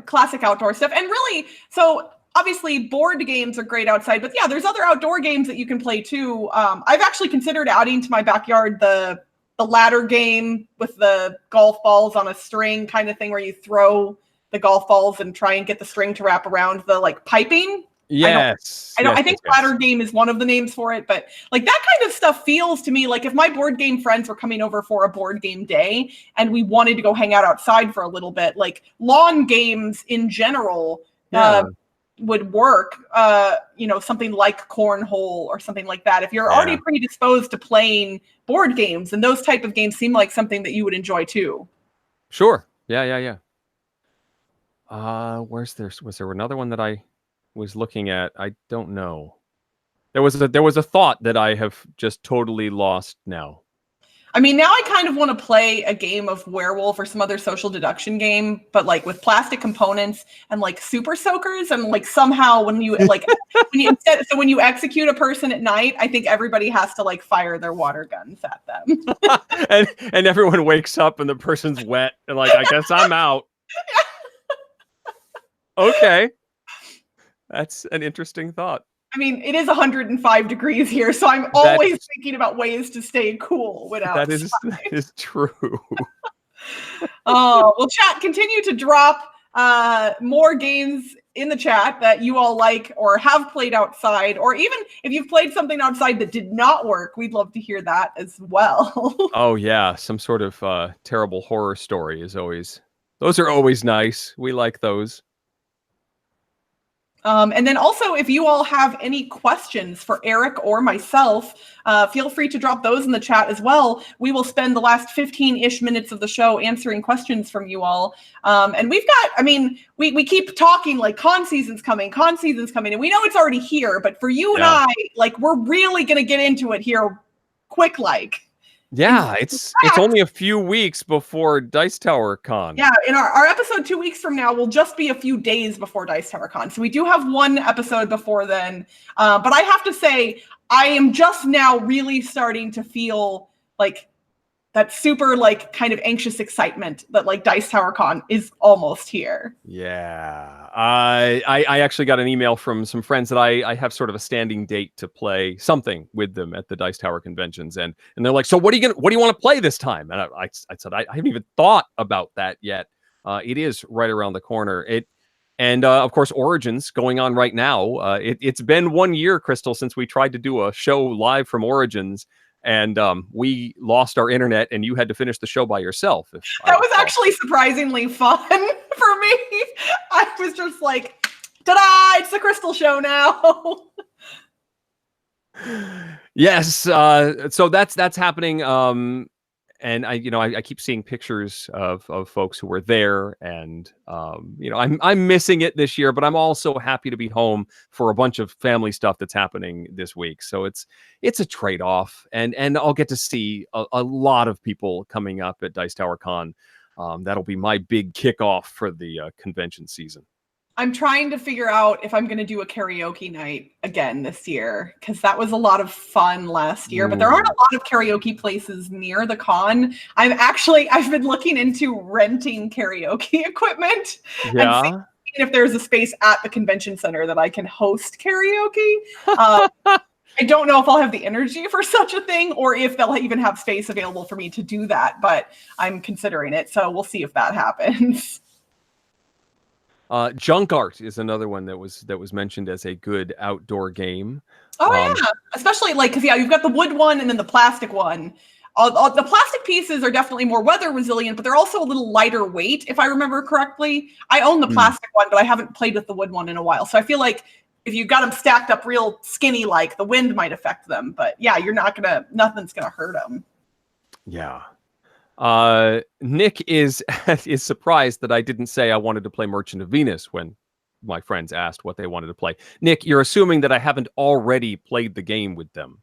classic outdoor stuff. And really, so obviously board games are great outside, but yeah, there's other outdoor games that you can play too. I've actually considered adding to my backyard the ladder game with the golf balls on a string kind of thing, where you throw the golf balls and try and get the string to wrap around the like piping. Yes. I think ladder game is one of the names for it, but like that kind of stuff feels to me like if my board game friends were coming over for a board game day and we wanted to go hang out outside for a little bit, like lawn games in general would work. Something like cornhole or something like that. If you're already predisposed to playing board games, and those type of games seem like something that you would enjoy too. Sure. Yeah. Was there another one that I was looking at? I don't know. There was a thought that I have just totally lost now. I mean, now I kind of want to play a game of Werewolf or some other social deduction game, but like with plastic components and like super soakers, and like somehow when you when you execute a person at night, I think everybody has to like fire their water guns at them. and everyone wakes up and the person's wet and like, I guess I'm out. Okay. That's an interesting thought. I mean, it is 105 degrees here, so I'm always thinking about ways to stay cool without. That is true. Well, chat, continue to drop more games in the chat that you all like or have played outside, or even if you've played something outside that did not work, we'd love to hear that as well. Oh yeah, some sort of terrible horror story those are always nice. We like those. And then also, if you all have any questions for Eric or myself, feel free to drop those in the chat as well. We will spend the last 15-ish minutes of the show answering questions from you all. And we've got, we keep talking like con season's coming, and we know it's already here, but for you and I, like, we're really going to get into it here quick like. Yeah, it's only a few weeks before Dice Tower Con. Yeah, in our episode 2 weeks from now will just be a few days before Dice Tower Con. So we do have one episode before then. But I have to say, I am just now really starting to feel like that super like kind of anxious excitement that like Dice Tower Con is almost here. Yeah. I actually got an email from some friends that I have sort of a standing date to play something with them at the Dice Tower conventions, and they're like, so what do you want to play this time? And I said I haven't even thought about that yet. It is right around the corner. And of course, Origins going on right now. It's been 1 year, Crystal, since we tried to do a show live from Origins. And we lost our internet, and you had to finish the show by yourself. That was actually surprisingly fun for me. I was just like, ta-da, it's the Crystal Show now. Yes, so that's happening. And I keep seeing pictures of folks who were there, and I'm missing it this year, but I'm also happy to be home for a bunch of family stuff that's happening this week. So it's a trade off, and I'll get to see a lot of people coming up at Dice Tower Con. That'll be my big kickoff for the convention season. I'm trying to figure out if I'm going to do a karaoke night again this year, because that was a lot of fun last year, but there aren't a lot of karaoke places near the con. I've been looking into renting karaoke equipment and seeing Yeah. if there's a space at the convention center that I can host karaoke. I don't know if I'll have the energy for such a thing, or if they'll even have space available for me to do that, but I'm considering it. So we'll see if that happens. Junk art is another one that was mentioned as a good outdoor game. Oh yeah, especially because you've got the wood one and then the plastic one. The plastic pieces are definitely more weather resilient, but they're also a little lighter weight, if I remember correctly. I own the plastic one, but I haven't played with the wood one in a while. So I feel like if you got them stacked up real skinny, like the wind might affect them. But yeah, nothing's gonna hurt them. Yeah. Nick is surprised that I didn't say I wanted to play Merchant of Venus when my friends asked what they wanted to play. Nick, you're assuming that I haven't already played the game with them.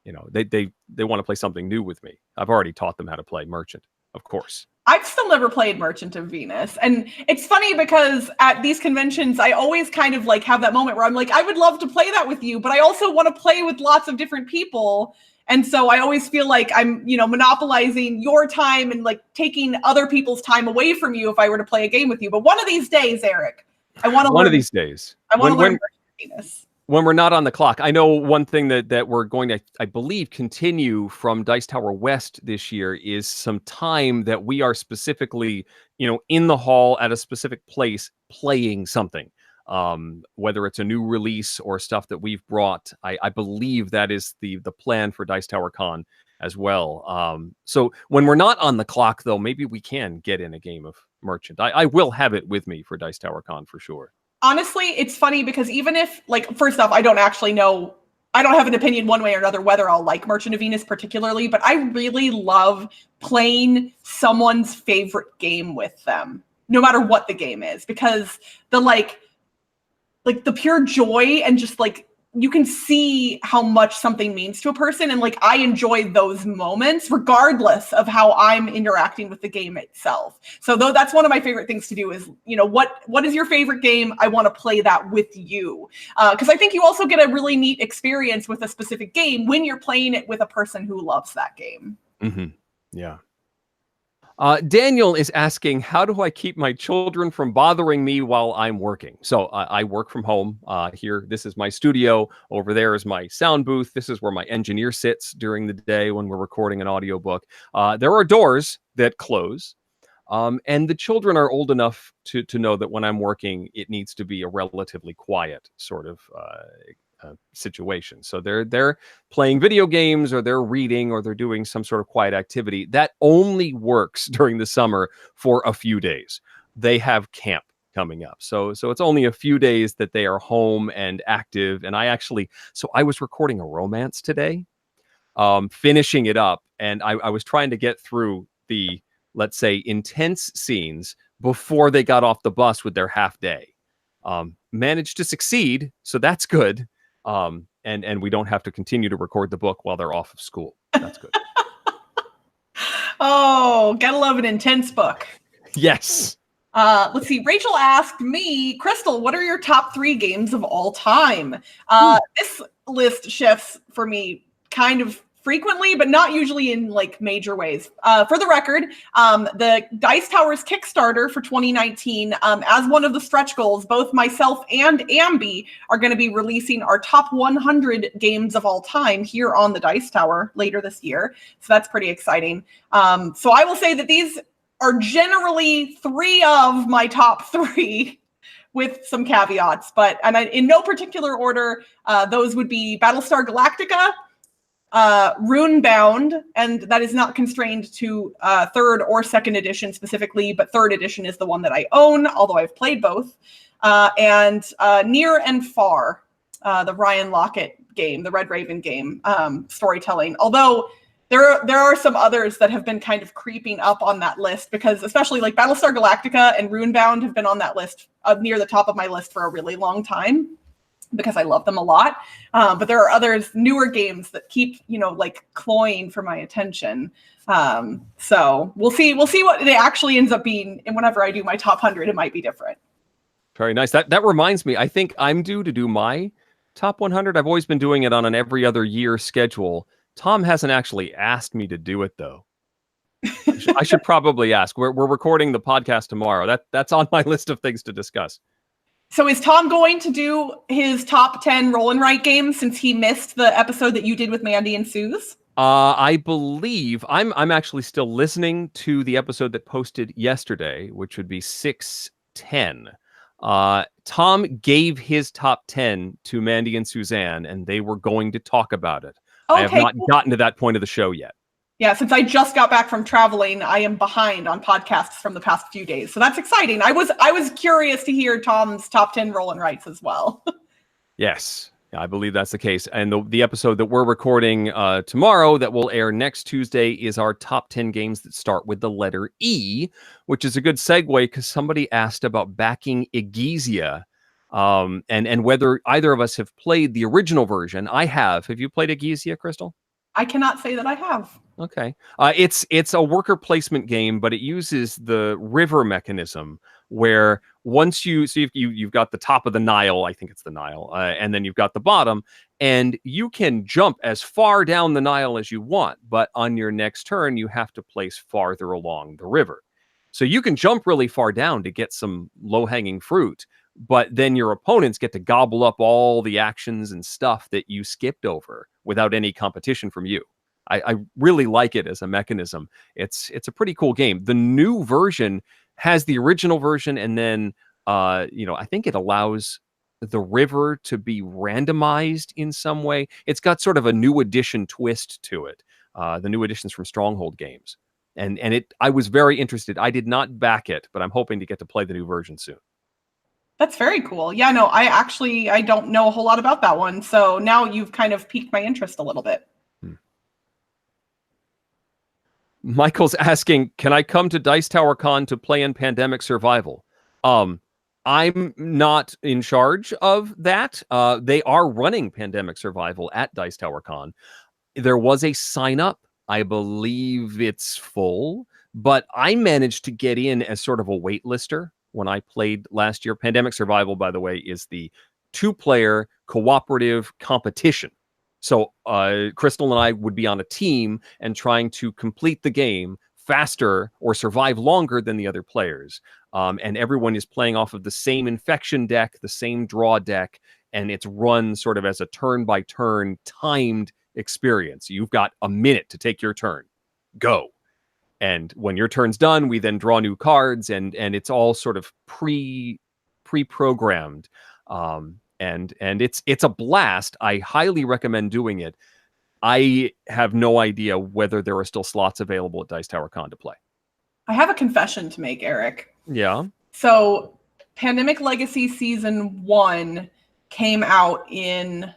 They want to play something new with me. I've already taught them how to play Merchant, of course. I've still never played Merchant of Venus. And it's funny because at these conventions, I always kind of have that moment where I'm like, I would love to play that with you, but I also want to play with lots of different people. And so I always feel like I'm, monopolizing your time and taking other people's time away from you if I were to play a game with you. But one of these days, Eric, I want to learn. One of these days. I want to learn Merchant of Venus. When we're not on the clock. I know one thing that we're going to, I believe, continue from Dice Tower West this year is some time that we are specifically, in the hall at a specific place playing something. Whether it's a new release or stuff that we've brought, I believe that is the plan for Dice Tower Con as well. So when we're not on the clock, though, maybe we can get in a game of Merchant. I will have it with me for Dice Tower Con for sure. Honestly, it's funny because even if, first off, I don't actually know, I don't have an opinion one way or another whether I'll like Merchant of Venus particularly, but I really love playing someone's favorite game with them, no matter what the game is, because the the pure joy and just you can see how much something means to a person. And I enjoy those moments regardless of how I'm interacting with the game itself. So though that's one of my favorite things to do is, what is your favorite game? I want to play that with you. Because I think you also get a really neat experience with a specific game when you're playing it with a person who loves that game. Mm-hmm. Yeah. Daniel is asking, how do I keep my children from bothering me while I'm working? So I work from home here. This is my studio. Over there is my sound booth. This is where my engineer sits during the day when we're recording an audiobook. There are doors that close. And the children are old enough to know that when I'm working, it needs to be a relatively quiet sort of situation. So they're playing video games, or they're reading, or they're doing some sort of quiet activity. That only works during the summer for a few days. They have camp coming up. So it's only a few days that they are home and active. And I was recording a romance today, finishing it up. And I was trying to get through the, let's say, intense scenes before they got off the bus with their half day. Managed to succeed. So that's good. And we don't have to continue to record the book while they're off of school. That's good. Oh, gotta love an intense book. Yes. Let's see. Rachel asked me, Crystal, what are your top 3 games of all time? This list shifts for me kind of frequently, but not usually in major ways. For the record, the Dice Towers Kickstarter for 2019, as one of the stretch goals, both myself and Ambi are going to be releasing our top 100 games of all time here on the Dice Tower later this year. So that's pretty exciting. So I will say that these are generally 3 of my top 3. With some caveats, and in no particular order, those would be Battlestar Galactica, Runebound, and that is not constrained to 3rd or 2nd edition specifically, but 3rd edition is the one that I own, although I've played both, and Near and Far, the Ryan Lockett game, the Red Raven game, storytelling. Although there are some others that have been kind of creeping up on that list, because especially like Battlestar Galactica and Runebound have been on that list, near the top of my list for a really long time, because I love them a lot. But there are others, newer games that keep, like cloying for my attention. So we'll see what it actually ends up being. And whenever I do my top 100, it might be different. Very nice. That reminds me, I think I'm due to do my top 100. I've always been doing it on an every other year schedule. Tom hasn't actually asked me to do it, though. I should probably ask. We're recording the podcast tomorrow. That's on my list of things to discuss. So is Tom going to do his top 10 roll and write games, since he missed the episode that you did with Mandy and Suze? I believe I'm actually still listening to the episode that posted yesterday, which would be 610. Tom gave his top 10 to Mandy and Suzanne, and they were going to talk about it. Okay. I have not gotten to that point of the show yet. Yeah, since I just got back from traveling, I am behind on podcasts from the past few days. So that's exciting. I was curious to hear Tom's top 10 roll and writes as well. Yes, I believe that's the case. And the episode that we're recording tomorrow that will air next Tuesday is our top 10 games that start with the letter E, which is a good segue because somebody asked about backing Egizia, and whether either of us have played the original version. I have. Have you played Egizia, Crystal? I cannot say that I have. Okay. It's a worker placement game, but it uses the river mechanism where once you've got the top of the Nile, I think it's the Nile, and then you've got the bottom, and you can jump as far down the Nile as you want, but on your next turn, you have to place farther along the river. So you can jump really far down to get some low-hanging fruit, but then your opponents get to gobble up all the actions and stuff that you skipped over without any competition from you. I really like it as a mechanism. It's a pretty cool game. The new version has the original version, and then I think it allows the river to be randomized in some way. It's got sort of a new edition twist to it. The new editions from Stronghold Games. And I was very interested. I did not back it, but I'm hoping to get to play the new version soon. That's very cool. Yeah, no, I don't know a whole lot about that one. So now you've kind of piqued my interest a little bit. Michael's asking, can I come to Dice Tower Con to play in Pandemic Survival? I'm not in charge of that. They are running Pandemic Survival at Dice Tower Con. There was a sign up. I believe it's full, but I managed to get in as sort of a waitlister when I played last year. Pandemic Survival, by the way, is the 2-player cooperative competition. So Crystal and I would be on a team and trying to complete the game faster or survive longer than the other players. And everyone is playing off of the same infection deck, the same draw deck, and it's run sort of as a turn-by-turn timed experience. You've got a minute to take your turn. Go. And when your turn's done, we then draw new cards, and it's all sort of pre-programmed. And it's a blast. I highly recommend doing it. I have no idea whether there are still slots available at Dice Tower Con to play. I have a confession to make, Eric. Yeah. So Pandemic Legacy Season 1 came out in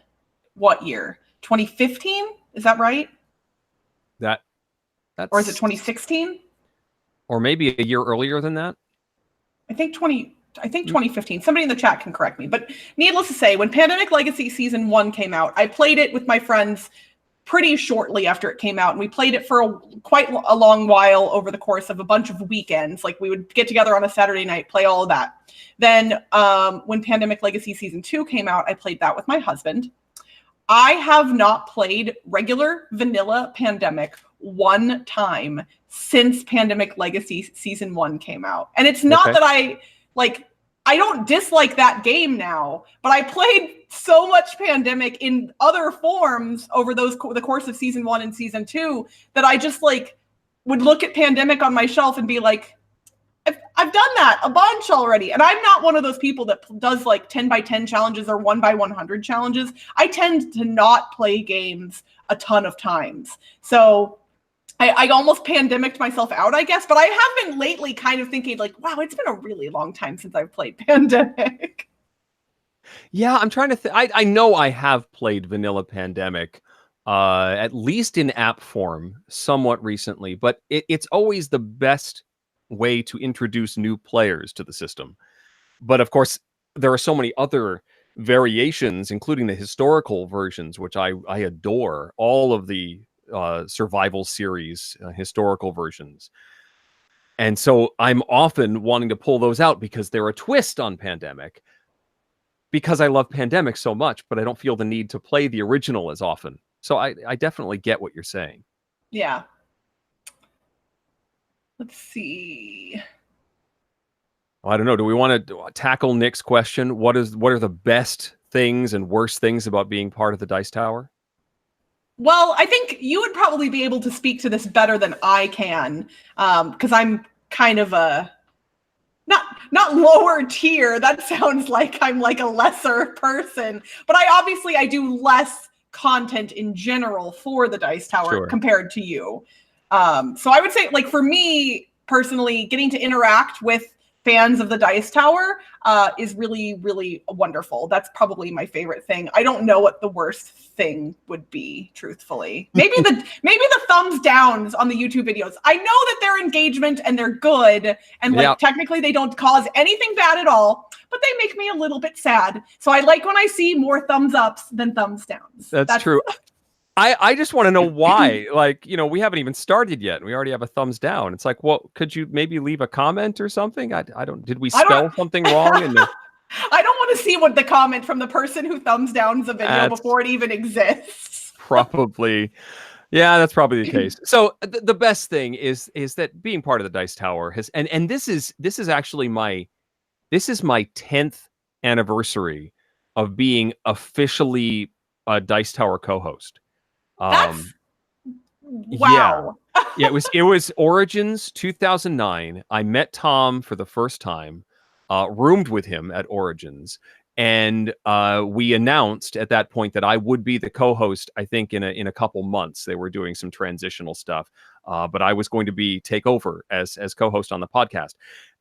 what year? 2015? Is that right? That's... Or is it 2016? Or maybe a year earlier than that? I think 2015. Somebody in the chat can correct me. But needless to say, when Pandemic Legacy Season 1 came out, I played it with my friends pretty shortly after it came out. And we played it for quite a long while over the course of a bunch of weekends. Like, we would get together on a Saturday night, play all of that. Then when Pandemic Legacy Season 2 came out, I played that with my husband. I have not played regular vanilla Pandemic one time since Pandemic Legacy Season 1 came out. And it's not that I don't dislike that game now, but I played so much Pandemic in other forms over the course of Season 1 and Season 2 that I just would look at Pandemic on my shelf and be like, I've done that a bunch already. And I'm not one of those people that does 10x10 challenges or 1x100 challenges. I tend to not play games a ton of times. So I almost pandemic'd myself out, I guess. But I have been lately kind of thinking wow, it's been a really long time since I've played Pandemic. Yeah, I'm trying to I know I have played Vanilla Pandemic, at least in app form somewhat recently, but it's always the best way to introduce new players to the system. But of course, there are so many other variations, including the historical versions, which I adore. All of the survival series historical versions, and so I'm often wanting to pull those out because they're a twist on Pandemic. Because I love Pandemic so much, but I don't feel the need to play the original as often. So I definitely get what you're saying. Yeah. Let's see. Well, I don't know. Do we want to tackle Nick's question? What are the best things and worst things about being part of the Dice Tower? Well, I think you would probably be able to speak to this better than I can, because I'm kind of a not lower tier. That sounds like I'm like a lesser person, but I do less content in general for the Dice Tower Sure. compared to you. So I would say, like, for me personally, getting to interact with fans of the Dice Tower is really, really wonderful. That's probably my favorite thing. I don't know what the worst thing would be, truthfully. Maybe the thumbs downs on the YouTube videos. I know that they're engagement and they're good, and like technically they don't cause anything bad at all, but they make me a little bit sad. So I like when I see more thumbs ups than thumbs downs. That's true. I just want to know why. Like, we haven't even started yet. We already have a thumbs down. It's like, well, could you maybe leave a comment or something? I don't. Did we spell something wrong? I don't want to see what the comment from the person who thumbs downs a video before it even exists. Probably. Yeah, that's probably the case. So the best thing is that being part of the Dice Tower has, and this is actually my 10th anniversary of being officially a Dice Tower co-host. That's wow. Yeah, it was Origins 2009. I met Tom for the first time, roomed with him at Origins, and we announced at that point that I would be the co-host. I think in a couple months. They were doing some transitional stuff, but I was going to take over as co-host on the podcast,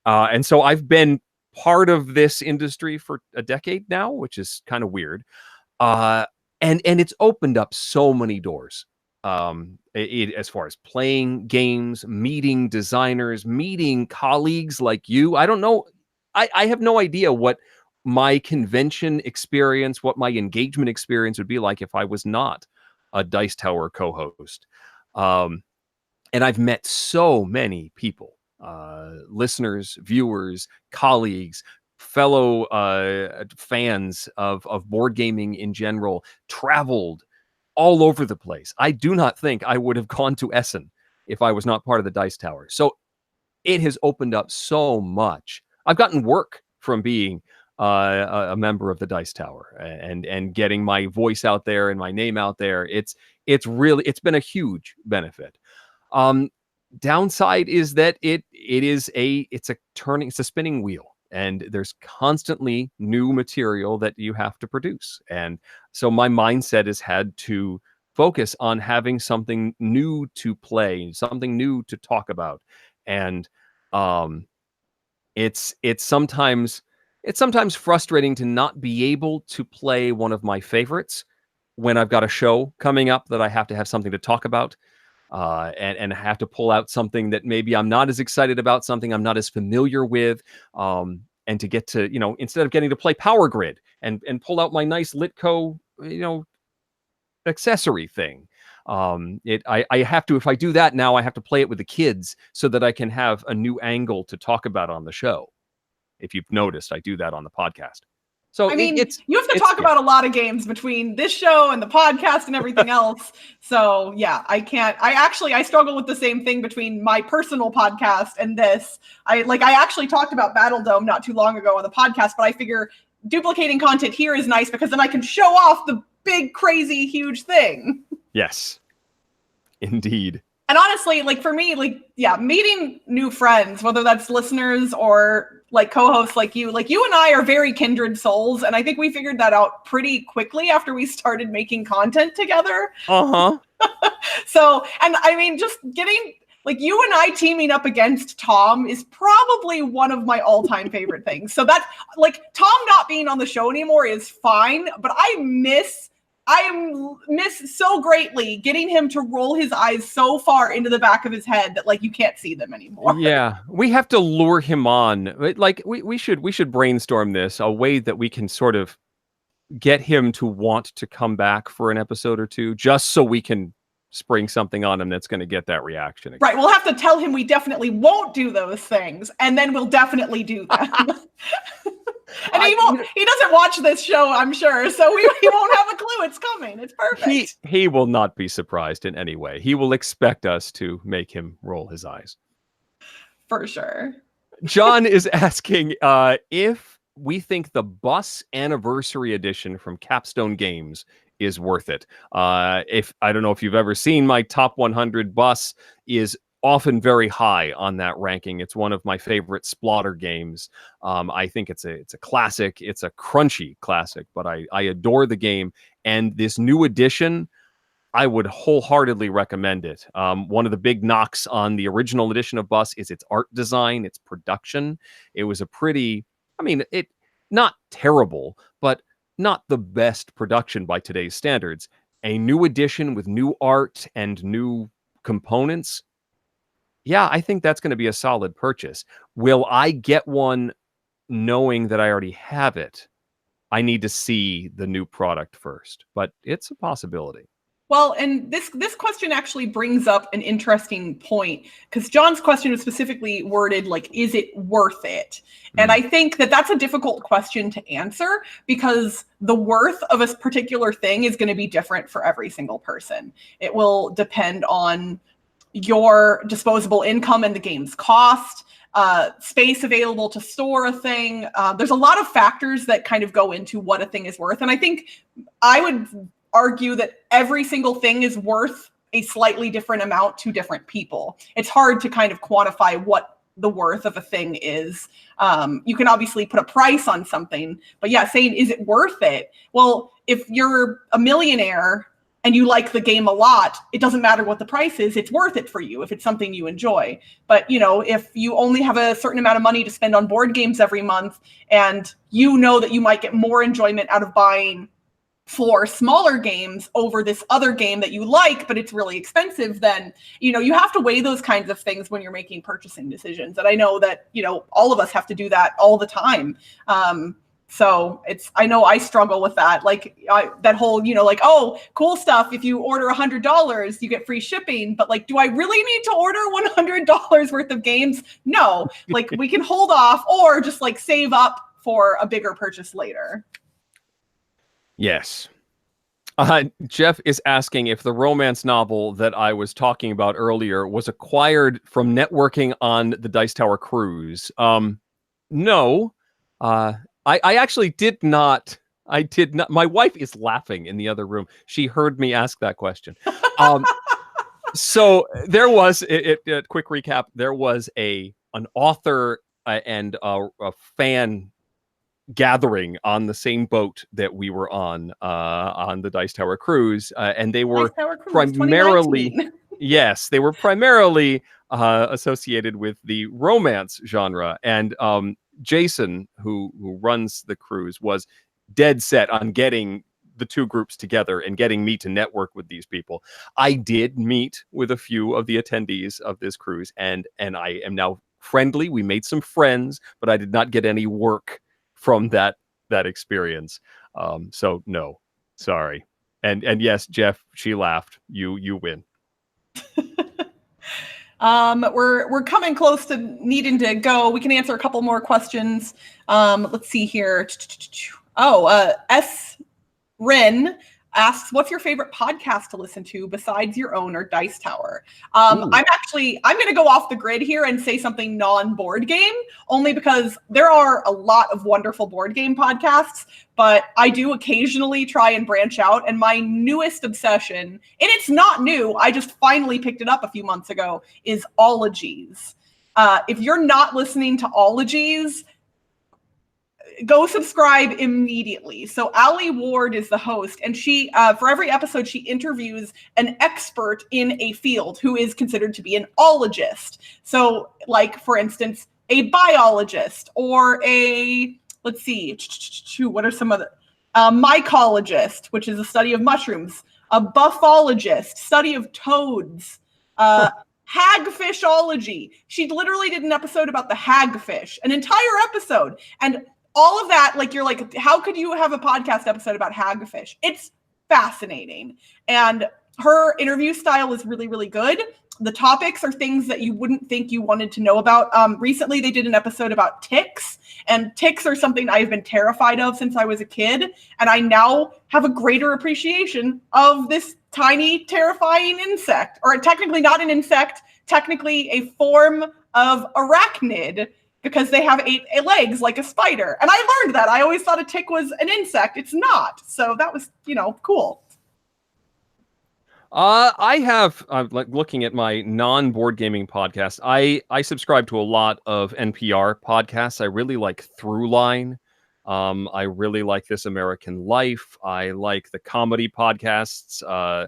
and so I've been part of this industry for a decade now, which is kind of weird. And it's opened up so many doors, as far as playing games, meeting designers, meeting colleagues like you. I don't know. I have no idea what my convention experience, what my engagement experience would be like if I was not a Dice Tower co-host. And I've met so many people, listeners, viewers, colleagues, fellow fans of board gaming in general, traveled all over the place. I do not think I would have gone to Essen if I was not part of the Dice Tower. So it has opened up so much. I've gotten work from being a member of the Dice Tower and getting my voice out there and my name out there. It's been a huge benefit. Downside is that it's a spinning wheel. And there's constantly new material that you have to produce. And so my mindset has had to focus on having something new to play, something new to talk about. And it's sometimes frustrating to not be able to play one of my favorites when I've got a show coming up that I have to have something to talk about. And have to pull out something that maybe I'm not as excited about, something I'm not as familiar with, and to get to, instead of getting to play Power Grid and pull out my nice Litco, accessory thing. I have to, if I do that now, I have to play it with the kids so that I can have a new angle to talk about on the show. If you've noticed, I do that on the podcast. So I mean, you have to talk about a lot of games between this show and the podcast and everything else. So yeah, I struggle with the same thing between my personal podcast and this. I actually talked about Battle Dome not too long ago on the podcast, but I figure duplicating content here is nice because then I can show off the big, crazy, huge thing. Yes, indeed. And honestly, for me, meeting new friends, whether that's listeners or co-hosts like you and I are very kindred souls. And I think we figured that out pretty quickly after we started making content together. Uh-huh. So, and I mean, just getting like you and I teaming up against Tom is probably one of my all-time favorite things. So that's like Tom not being on the show anymore is fine, but I miss so greatly getting him to roll his eyes so far into the back of his head that like you can't see them anymore. Yeah, we have to lure him on. Like we should brainstorm this, a way that we can sort of get him to want to come back for an episode or two, just so we can spring something on him that's going to get that reaction again. Right, we'll have to tell him we definitely won't do those things, and then we'll definitely do them. And he doesn't watch this show, I'm sure, so he won't have a clue it's coming. It's perfect. He will not be surprised in any way. He will expect us to make him roll his eyes. For sure. John is asking if we think the Bus Anniversary Edition from Capstone Games is worth it. If I don't know if you've ever seen my top 100, Bus is often very high on that ranking. It's one of my favorite Splotter games. I think it's a classic. It's a crunchy classic, but I adore the game. And this new edition, I would wholeheartedly recommend it. One of the big knocks on the original edition of Bus is its art design, its production. It was a pretty, it not terrible, but not the best production by today's standards. A new edition with new art and new components. Yeah, I think that's going to be a solid purchase. Will I get one knowing that I already have it? I need to see the new product first, but it's a possibility. Well, and this question actually brings up an interesting point, because John's question was specifically worded like, is it worth it? And I think that that's a difficult question to answer, because the worth of a particular thing is going to be different for every single person. It will depend on your disposable income and the game's cost, space available to store a thing. There's a lot of factors that kind of go into what a thing is worth. And I think I would argue that every single thing is worth a slightly different amount to different people. It's hard to kind of quantify what the worth of a thing is. You can obviously put a price on something, but yeah, saying, is it worth it? Well, if you're a millionaire and you like the game a lot, it doesn't matter what the price is, it's worth it for you if it's something you enjoy. But, if you only have a certain amount of money to spend on board games every month, and you know that you might get more enjoyment out of buying 4 smaller games over this other game that you like, but it's really expensive, then, you have to weigh those kinds of things when you're making purchasing decisions. And I know that, all of us have to do that all the time. So I know I struggle with that. Like that whole, like, oh, cool stuff. If you order $100, you get free shipping. But like, do I really need to order $100 worth of games? No, like we can hold off or just like save up for a bigger purchase later. Yes. Jeff is asking if the romance novel that I was talking about earlier was acquired from networking on the Dice Tower cruise. No. I actually did not. I did not. My wife is laughing in the other room. She heard me ask that question. So there was a quick recap. There was an author and a fan gathering on the same boat that we were on the Dice Tower cruise, and they were primarily yes, they were primarily associated with the romance genre. And Jason, who runs the cruise, was dead set on getting the two groups together and getting me to network with these people. I did meet with a few of the attendees of this cruise, and I am now friendly. We made some friends, but I did not get any work from that experience. So no, sorry. And yes, Jeff, she laughed. You win. We're coming close to needing to go. We can answer a couple more questions. Let's see here. S. Rin asks, what's your favorite podcast to listen to besides your own or Dice Tower? I'm going to go off the grid here and say something non-board game, only because there are a lot of wonderful board game podcasts, but I do occasionally try and branch out. And my newest obsession, and it's not new, I just finally picked it up a few months ago, is Ologies. If you're not listening to Ologies, go subscribe immediately. So Allie Ward is the host, and she, for every episode, she interviews an expert in a field who is considered to be an ologist. So, like, for instance, a biologist or a, let's see, what are some other, a mycologist, which is a study of mushrooms, a buffologist, study of toads, hagfishology. She literally did an episode about the hagfish, an entire episode. And all of that, like, you're like, how could you have a podcast episode about hagfish? It's fascinating. And her interview style is really, really good. The topics are things that you wouldn't think you wanted to know about. Recently, they did an episode about ticks, and ticks are something I've been terrified of since I was a kid. And I now have a greater appreciation of this tiny, terrifying insect, or technically not an insect, technically a form of arachnid, because they have 8 legs like a spider. And I learned that. I always thought a tick was an insect. It's not. So that was, cool. I have, like, looking at my non-board gaming podcast, I subscribe to a lot of NPR podcasts. I really like Throughline. I really like This American Life. I like the comedy podcasts,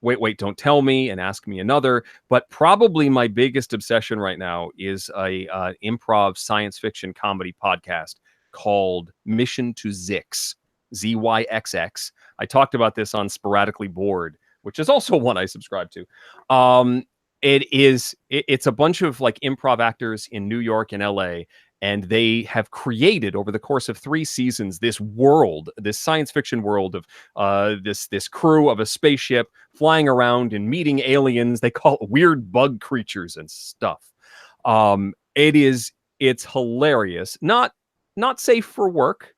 Wait, Don't Tell Me and Ask Me Another. But probably my biggest obsession right now is a improv science fiction comedy podcast called Mission to Zyxx, ZYXX. I talked about this on Sporadically Bored, which is also one I subscribe to. It's a bunch of like improv actors in New York and LA, and they have created over the course of 3 seasons this world, this science fiction world of this crew of a spaceship flying around and meeting aliens. They call it weird bug creatures and stuff. It's hilarious. Not safe for work,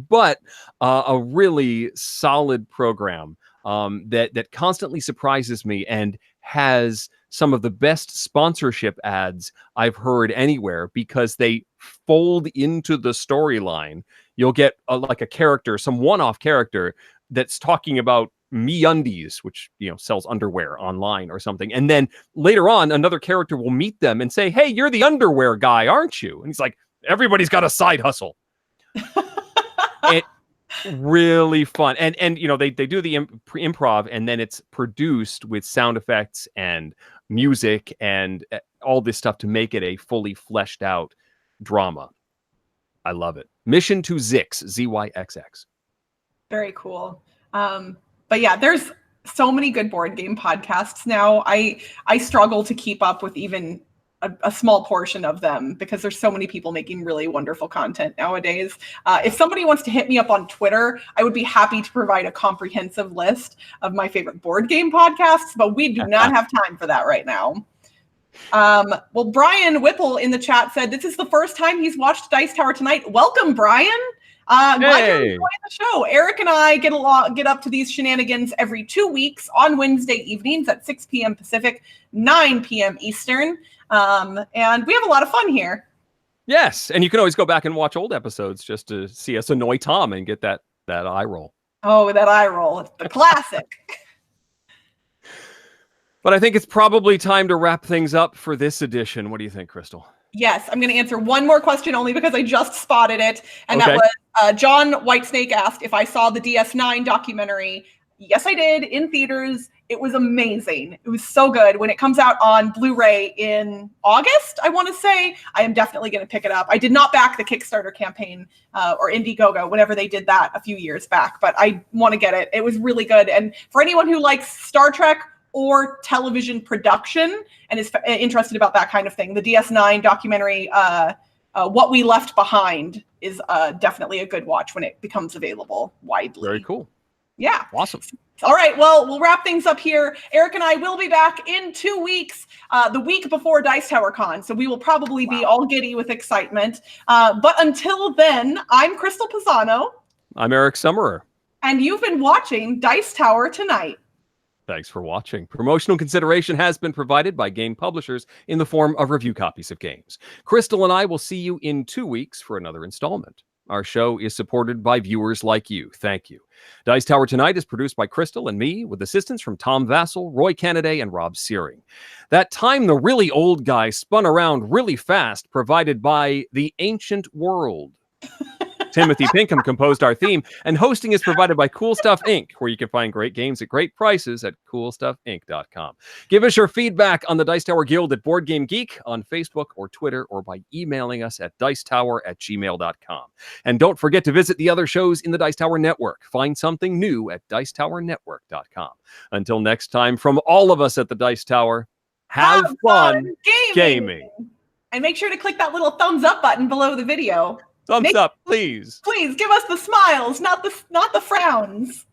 but a really solid program that constantly surprises me and has some of the best sponsorship ads I've heard anywhere, because they fold into the storyline. You'll get like a character, some one-off character that's talking about MeUndies, which sells underwear online or something, and then later on another character will meet them and say, "Hey, you're the underwear guy, aren't you?" And he's like, "Everybody's got a side hustle." It really fun, and they do the improv, and then it's produced with sound effects and music and all this stuff to make it a fully fleshed out drama. I love it. Mission to Zyxx, ZYXX. Very cool. But yeah, there's so many good board game podcasts now. I struggle to keep up with even a small portion of them, because there's so many people making really wonderful content nowadays. If somebody wants to hit me up on Twitter, I would be happy to provide a comprehensive list of my favorite board game podcasts, but we do not have time for that right now. Well, Brian Whipple in the chat said this is the first time he's watched Dice Tower Tonight. Welcome, Brian. Glad you're enjoying the show. Eric and I get up to these shenanigans every 2 weeks on Wednesday evenings at 6 p.m. Pacific, 9 p.m. Eastern. And we have a lot of fun here. Yes, and you can always go back and watch old episodes just to see us annoy Tom and get that eye roll. Oh, that eye roll. It's the classic. But I think it's probably time to wrap things up for this edition. What do you think, Crystal? Yes, I'm going to answer one more question only because I just spotted it. And okay. That was John Whitesnake asked if I saw the DS9 documentary. Yes, I did, in theaters. It was amazing. It was so good. When it comes out on Blu-ray in August, I want to say, I am definitely going to pick it up. I did not back the Kickstarter campaign or Indiegogo whenever they did that a few years back, but I want to get it. It was really good. And for anyone who likes Star Trek or television production and is interested about that kind of thing, the DS9 documentary, What We Left Behind, is definitely a good watch when it becomes available widely. Very cool. Yeah. Awesome. All right. Well, we'll wrap things up here. Eric and I will be back in 2 weeks, the week before Dice Tower Con. So we will probably be all giddy with excitement. But until then, I'm Crystal Pisano. I'm Eric Summerer. And you've been watching Dice Tower Tonight. Thanks for watching. Promotional consideration has been provided by game publishers in the form of review copies of games. Crystal and I will see you in 2 weeks for another installment. Our show is supported by viewers like you. Thank you. Dice Tower Tonight is produced by Crystal and me, with assistance from Tom Vassell, Roy Kennedy, and Rob Searing. That time the really old guy spun around really fast, provided by The Ancient World. Timothy Pinkham composed our theme, and hosting is provided by Cool Stuff Inc., where you can find great games at great prices at coolstuffinc.com. Give us your feedback on the Dice Tower Guild at Board Game Geek on Facebook or Twitter, or by emailing us at dicetower@gmail.com. And don't forget to visit the other shows in the Dice Tower Network. Find something new at dicetowernetwork.com. Until next time, from all of us at the Dice Tower, have fun gaming. And make sure to click that little thumbs up button below the video. Thumbs up, please. Please give us the smiles, not the frowns.